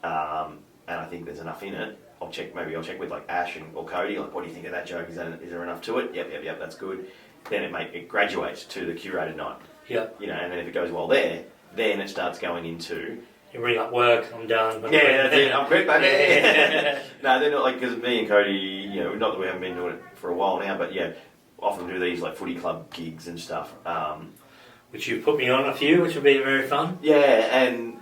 Speaker 3: and I think there's enough in it. I'll check with Ash or Cody. What do you think of that joke? Is there enough to it? Yep. That's good. Then it graduates to the curated night.
Speaker 2: Yeah.
Speaker 3: And then if it goes well there, then it starts going into.
Speaker 2: You bring up work. I'm done.
Speaker 3: Yeah, that's it. I'm quick, baby. No, they're not because me and Cody. Not that we haven't been doing it for a while now, but often do these footy club gigs and stuff.
Speaker 2: Which you've put me on a few, which have been very fun.
Speaker 3: Yeah, and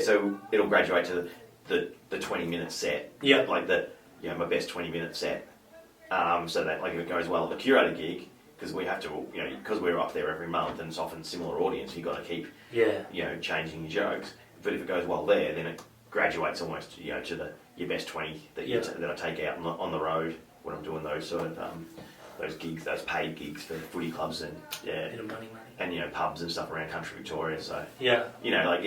Speaker 3: so it'll graduate to the 20-minute set.
Speaker 2: Yeah.
Speaker 3: My best 20-minute set. So that if it goes well at the curated gig, because we have to, you know, because we're up there every month and it's often similar audience, you've got to keep,
Speaker 2: Yeah.
Speaker 3: you know, changing your jokes. But if it goes well there, then it graduates almost, you know, to your best 20 that that I take out on the road when I'm doing those sort of those gigs, those paid gigs for footy clubs and
Speaker 2: Bit of money.
Speaker 3: and you know pubs and stuff around country Victoria. So
Speaker 2: Yeah.
Speaker 3: you know, like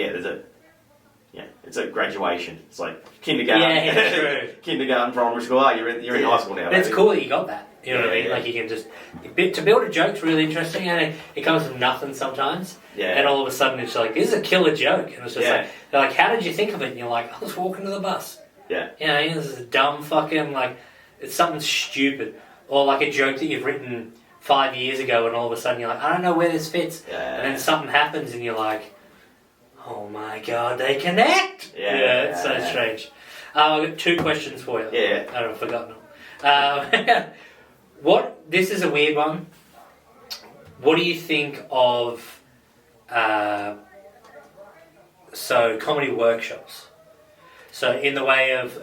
Speaker 3: it's a graduation. It's like kindergarten,
Speaker 2: Yeah, true.
Speaker 3: kindergarten, primary school. Oh, you're in high school now.
Speaker 2: But it's
Speaker 3: baby.
Speaker 2: cool that you got that. You know what I mean?
Speaker 3: Yeah.
Speaker 2: Like you can just to build a joke's really interesting, and it comes from nothing sometimes.
Speaker 3: Yeah.
Speaker 2: And all of a sudden it's like, this is a killer joke, and it's just like, they're like, how did you think of it? And you're like, I was walking to the bus.
Speaker 3: Yeah.
Speaker 2: You know, this is a dumb fucking like, it's something stupid, or like a joke that you've written 5 years ago, and all of a sudden you're like, I don't know where this fits,
Speaker 3: Yeah.
Speaker 2: and then something happens, and you're like, oh my god, they connect.
Speaker 3: Yeah.
Speaker 2: It's so strange. I've got 2 questions for you.
Speaker 3: Yeah.
Speaker 2: I don't know, I've forgotten them. This is a weird one. What do you think of comedy workshops? So in the way of,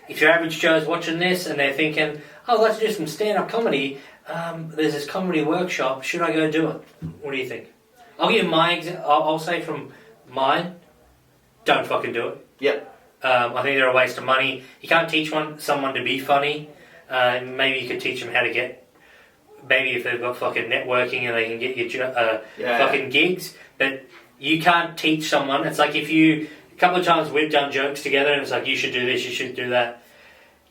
Speaker 2: if your average Joe's watching this and they're thinking, oh, let's do some stand-up comedy, there's this comedy workshop, should I go do it? What do you think? I'll give you my I'll say from mine, don't fucking do it.
Speaker 3: Yep.
Speaker 2: I think they're a waste of money. You can't teach someone to be funny. Maybe you could teach them how to get, maybe if they've got fucking networking and they can get you fucking gigs. But you can't teach someone. It's like a couple of times we've done jokes together and it's like, you should do this, you should do that.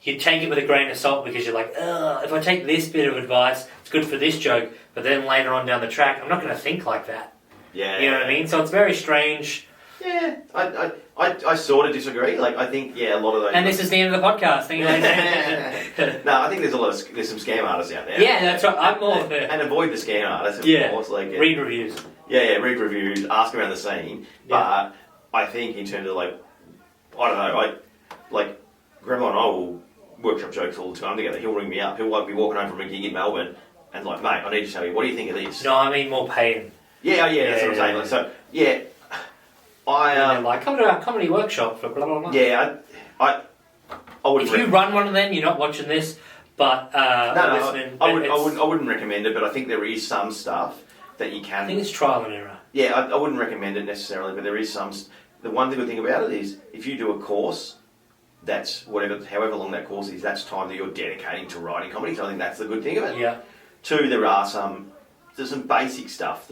Speaker 2: You take it with a grain of salt because you're like, if I take this bit of advice, it's good for this joke. But then later on down the track, I'm not going to think like that.
Speaker 3: Yeah.
Speaker 2: You know what I mean? So it's very strange.
Speaker 3: Yeah, I sort of disagree. Like, I think, a lot of those...
Speaker 2: And this is the end of the podcast. Thank you, ladies.
Speaker 3: No, I think there's some scam artists out there.
Speaker 2: Yeah, that's right. I'm more...
Speaker 3: And avoid the scam artists, of course. Like,
Speaker 2: read reviews.
Speaker 3: Yeah, read reviews, ask around the scene. But I think in terms of, like, I don't know, like, Grandma and I will workshop jokes all the time together. He'll ring me up. He'll be walking home from a gig in Melbourne and like, mate, I need to tell you, what do you think of this?
Speaker 2: No, I mean more paying.
Speaker 3: Yeah, that's what I'm saying. Like, so,
Speaker 2: like, come to our comedy workshop for blah blah blah.
Speaker 3: Yeah, I wouldn't.
Speaker 2: If you run one of them, you're not watching this, but listening.
Speaker 3: I wouldn't recommend it. But I think there is some stuff that you can.
Speaker 2: I think it's trial and error.
Speaker 3: Yeah, I wouldn't recommend it necessarily, but there is some. The one good thing about it is if you do a course, that's however long that course is, that's time that you're dedicating to writing comedy. So I think that's the good thing of it.
Speaker 2: Yeah.
Speaker 3: 2, there's some basic stuff,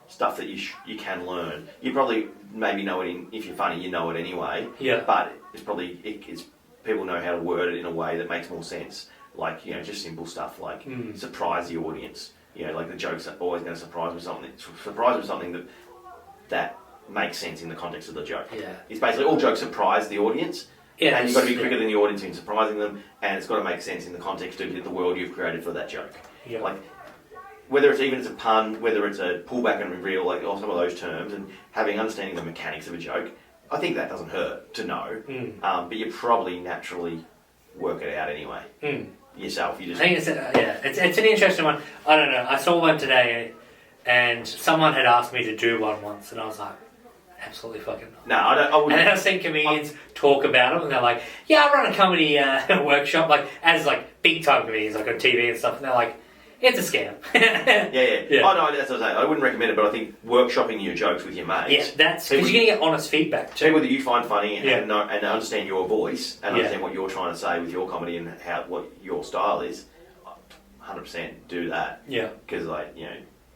Speaker 3: stuff that you can learn. You probably maybe know it if you're funny, you know it anyway.
Speaker 2: Yeah.
Speaker 3: But it's probably people know how to word it in a way that makes more sense. Like, just simple stuff like surprise the audience. Like the joke's are always going to surprise with something that makes sense in the context of the joke.
Speaker 2: Yeah.
Speaker 3: It's basically all jokes surprise the audience.
Speaker 2: Yeah.
Speaker 3: And you've got to be quicker than the audience in surprising them, and it's got to make sense in the context of the world you've created for that joke.
Speaker 2: Yeah.
Speaker 3: Like, whether it's a pun, whether it's a pullback and reveal, like all some of those terms, and understanding the mechanics of a joke, I think that doesn't hurt to know. But you probably naturally work it out anyway. Yourself. I
Speaker 2: think it's an interesting one. I don't know. I saw one today, and someone had asked me to do one once, and I was like, absolutely fucking not.
Speaker 3: No, I wouldn't.
Speaker 2: And then I've seen comedians talk about it, and they're like, yeah, I run a comedy workshop, like, as, like, big-time comedians, like, on TV and stuff, and they're like, it's a scam.
Speaker 3: Yeah. Oh, no, that's what I'm saying. I wouldn't recommend it, but I think workshopping your jokes with your mates.
Speaker 2: Yeah, that's, because you're going to get honest feedback, too.
Speaker 3: People that you find funny and understand your voice, and understand what you're trying to say with your comedy and what your style is, 100% do that.
Speaker 2: Yeah.
Speaker 3: Because, like,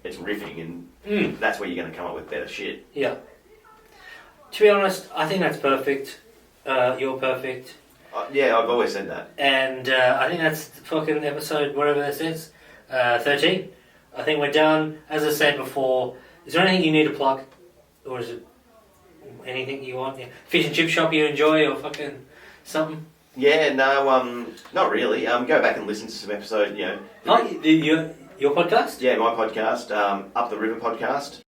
Speaker 3: it's riffing, and that's where you're going to come up with better shit.
Speaker 2: Yeah. To be honest, I think that's perfect. You're perfect.
Speaker 3: Yeah, I've always said that.
Speaker 2: And I think that's fucking episode, whatever this is, 13. I think we're done. As I said before, is there anything you need to plug? Or is it anything you want? Yeah. Fish and chip shop you enjoy, or fucking something?
Speaker 3: Yeah, no, not really. Go back and listen to some episodes,
Speaker 2: Oh, your podcast?
Speaker 3: Yeah, my podcast, Up the River podcast.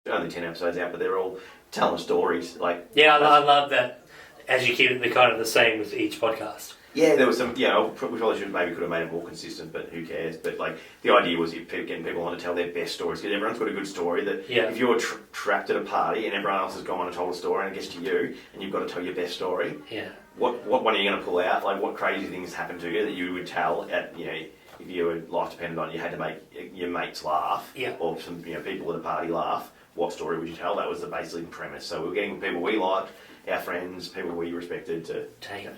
Speaker 3: Only 10 episodes out, but they're all telling stories. Like,
Speaker 2: yeah, I love that. As you keep it kind of the same with each podcast.
Speaker 3: Yeah, there was some. We probably could have made it more consistent, but who cares? But like, the idea was getting people on to tell their best stories, because everyone's got a good story. That if you're trapped at a party and everyone else has gone and told a story, and it gets to you, and you've got to tell your best story.
Speaker 2: Yeah.
Speaker 3: What one are you going to pull out? Like, what crazy things happened to you that you would tell at if your life depended on it, you had to make your mates laugh,
Speaker 2: Yeah.
Speaker 3: or some people at a party laugh, what story would you tell? That was the basically premise. So we were getting people we liked, our friends, people we respected to...
Speaker 2: Tait.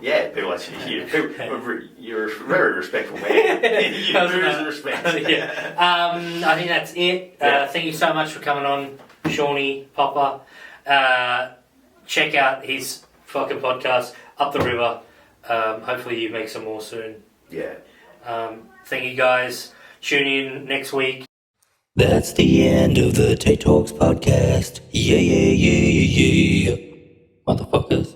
Speaker 3: Yeah, people like you're a very respectful man. You lose respect.
Speaker 2: I think that's it. Thank you so much for coming on, Shawnee, Poppa. Check out his fucking podcast, Up the River. Hopefully you make some more soon.
Speaker 3: Yeah.
Speaker 2: Thank you guys. Tune in next week.
Speaker 1: That's the end of the Tait Talks podcast. Yeah, yeah, yeah, yeah, yeah. Motherfuckers.